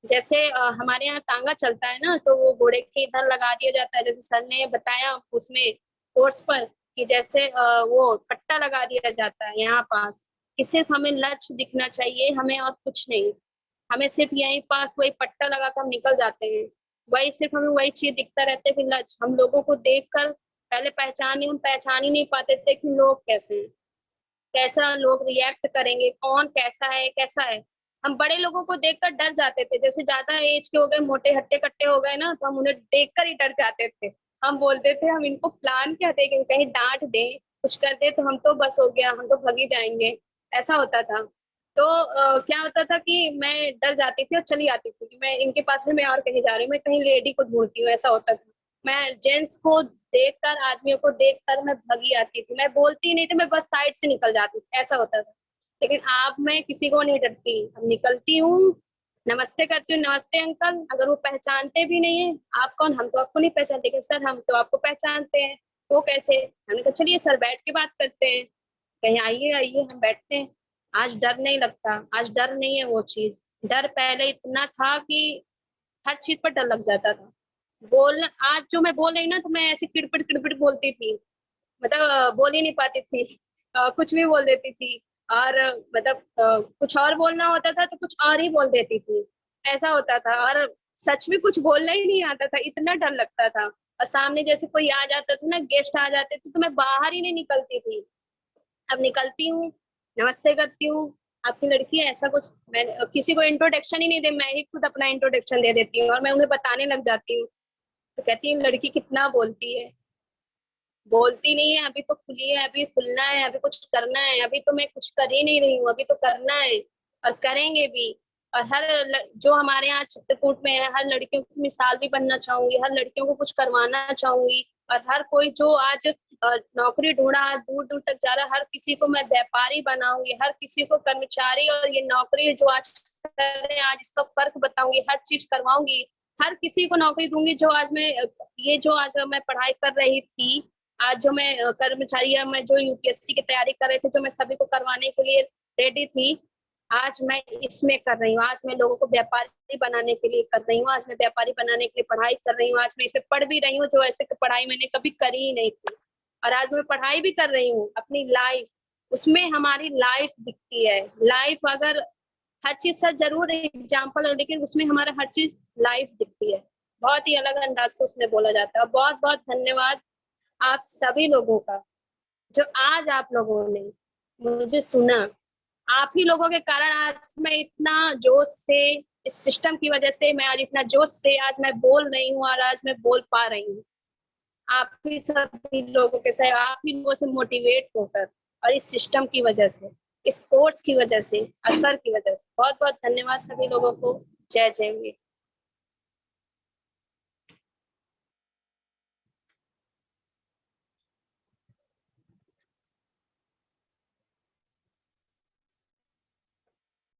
जैसे हमारे यहाँ टांगा चलता है ना, तो वो घोड़े के इधर लगा दिया जाता है, जैसे सर ने बताया उसमें कोर्स पर, कि जैसे वो पट्टा लगा दिया जाता है यहाँ पास, कि सिर्फ हमें लक्ष्य दिखना चाहिए, हमें और कुछ नहीं। हमें सिर्फ यहीं पास वही पट्टा लगा कर हम निकल जाते हैं, वही सिर्फ हमें वही चीज दिखता रहता है कि लक्ष्य। हम लोगों को देखकर पहले पहचान ही नहीं पाते थे कि लोग कैसे हैं, कैसा लोग रिएक्ट करेंगे, कौन कैसा है, कैसा है। हम बड़े लोगों को देखकर डर जाते थे, जैसे ज्यादा एज के हो गए, मोटे हट्टे कट्टे हो गए ना, तो हम उन्हें देखकर ही डर जाते थे। हम बोलते थे हम इनको प्लान क्या थे कि कहीं डांट दे, कुछ कर दे तो हम तो बस हो गया, हम तो भग ही जाएंगे। ऐसा होता था। तो क्या होता था कि मैं डर जाती थी और चली आती थी कि मैं इनके पास में, मैं और कहीं जा रही हूँ, मैं कहीं लेडी को ढूंढती हूँ, ऐसा होता था। मैं जेंट्स को देखकर, आदमियों को देखकर मैं भगी आती थी, मैं बोलती नहीं थी, मैं बस साइड से निकल जाती थी, ऐसा होता था। लेकिन अब मैं किसी को नहीं डरती, अब निकलती हूँ, नमस्ते करती हूँ, नमस्ते अंकल, अगर वो पहचानते भी नहीं है, आप कौन, हम तो आपको नहीं पहचानते, लेकिन सर हम तो आपको पहचानते हैं। वो कैसे? हमने कहा चलिए सर बैठ के बात करते हैं, कहीं आइए आइए, हम बैठते हैं। आज डर नहीं लगता, आज डर नहीं है वो चीज। डर पहले इतना था कि हर चीज पर डर लग जाता था। बोलना, आज जो मैं बोल रही ना, तो मैं ऐसे किड़पिड़ किड़पिड़ बोलती थी, मतलब बोल ही नहीं पाती थी, कुछ भी बोल देती थी। और मतलब कुछ और बोलना होता था तो कुछ और ही बोल देती थी, ऐसा होता था। और सच में कुछ बोलना ही नहीं आता था, इतना डर लगता था। और सामने जैसे कोई आ जाता था ना, गेस्ट आ जाते थे, तो मैं बाहर ही नहीं निकलती थी। अब निकलती हूँ, नमस्ते करती हूँ, आपकी लड़की है, ऐसा कुछ। मैं किसी को इंट्रोडक्शन ही नहीं दे, मैं ही खुद अपना इंट्रोडक्शन दे देती हूँ और मैं उन्हें बताने लग जाती हूँ। तो कहती है लड़की कितना बोलती है, बोलती नहीं है, अभी तो खुली है, अभी खुलना है, अभी कुछ करना है, अभी तो मैं कुछ कर ही नहीं रही हूँ, अभी तो करना है और करेंगे भी। और जो हमारे यहाँ चित्रकूट में है, हर लड़कियों की मिसाल भी बनना चाहूंगी, हर लड़कियों को कुछ करवाना चाहूंगी। और हर कोई जो आज नौकरी ढूंढा, दूर दूर तक जा रहा, हर किसी को मैं व्यापारी बनाऊंगी, हर किसी को कर्मचारी, और ये नौकरी जो आज कर रहे हैं, आज इसका फर्क बताऊंगी, हर चीज करवाऊंगी। हर किसी को नौकरी दूंगी जो आज मैं, ये जो आज मैं पढ़ाई कर रही थी, आज जो मैं कर्मचारी, या मैं जो यूपीएससी की तैयारी कर रहे थे, जो मैं सभी को करवाने के लिए रेडी थी, आज मैं इसमें कर रही हूँ। आज मैं लोगों को व्यापारी बनाने के लिए कर रही हूँ, आज मैं व्यापारी बनाने के लिए पढ़ाई कर रही हूँ, आज मैं इसमें पढ़ भी रही हूँ, जो ऐसे पढ़ाई मैंने कभी करी ही नहीं थी। और आज मैं पढ़ाई भी कर रही हूँ अपनी लाइफ, उसमें हमारी लाइफ दिखती है। लाइफ अगर हर चीज सर जरूर एग्जाम्पल है, लेकिन उसमें हमारा हर चीज लाइफ दिखती है, बहुत ही अलग अंदाज से उसमें बोला जाता है। और बहुत बहुत धन्यवाद आप सभी लोगों का, जो आज आप लोगों ने मुझे सुना। आप ही लोगों के कारण आज मैं इतना जोश से, इस सिस्टम की वजह से मैं आज इतना जोश से आज मैं बोल रही हूँ, और आज मैं बोल पा रही हूँ। आप ही सभी लोगों के साथ, आप ही लोगों से मोटिवेट होकर, और इस सिस्टम की वजह से, इस कोर्स की वजह से, असर की वजह से, बहुत बहुत धन्यवाद सभी लोगों को। जय जय।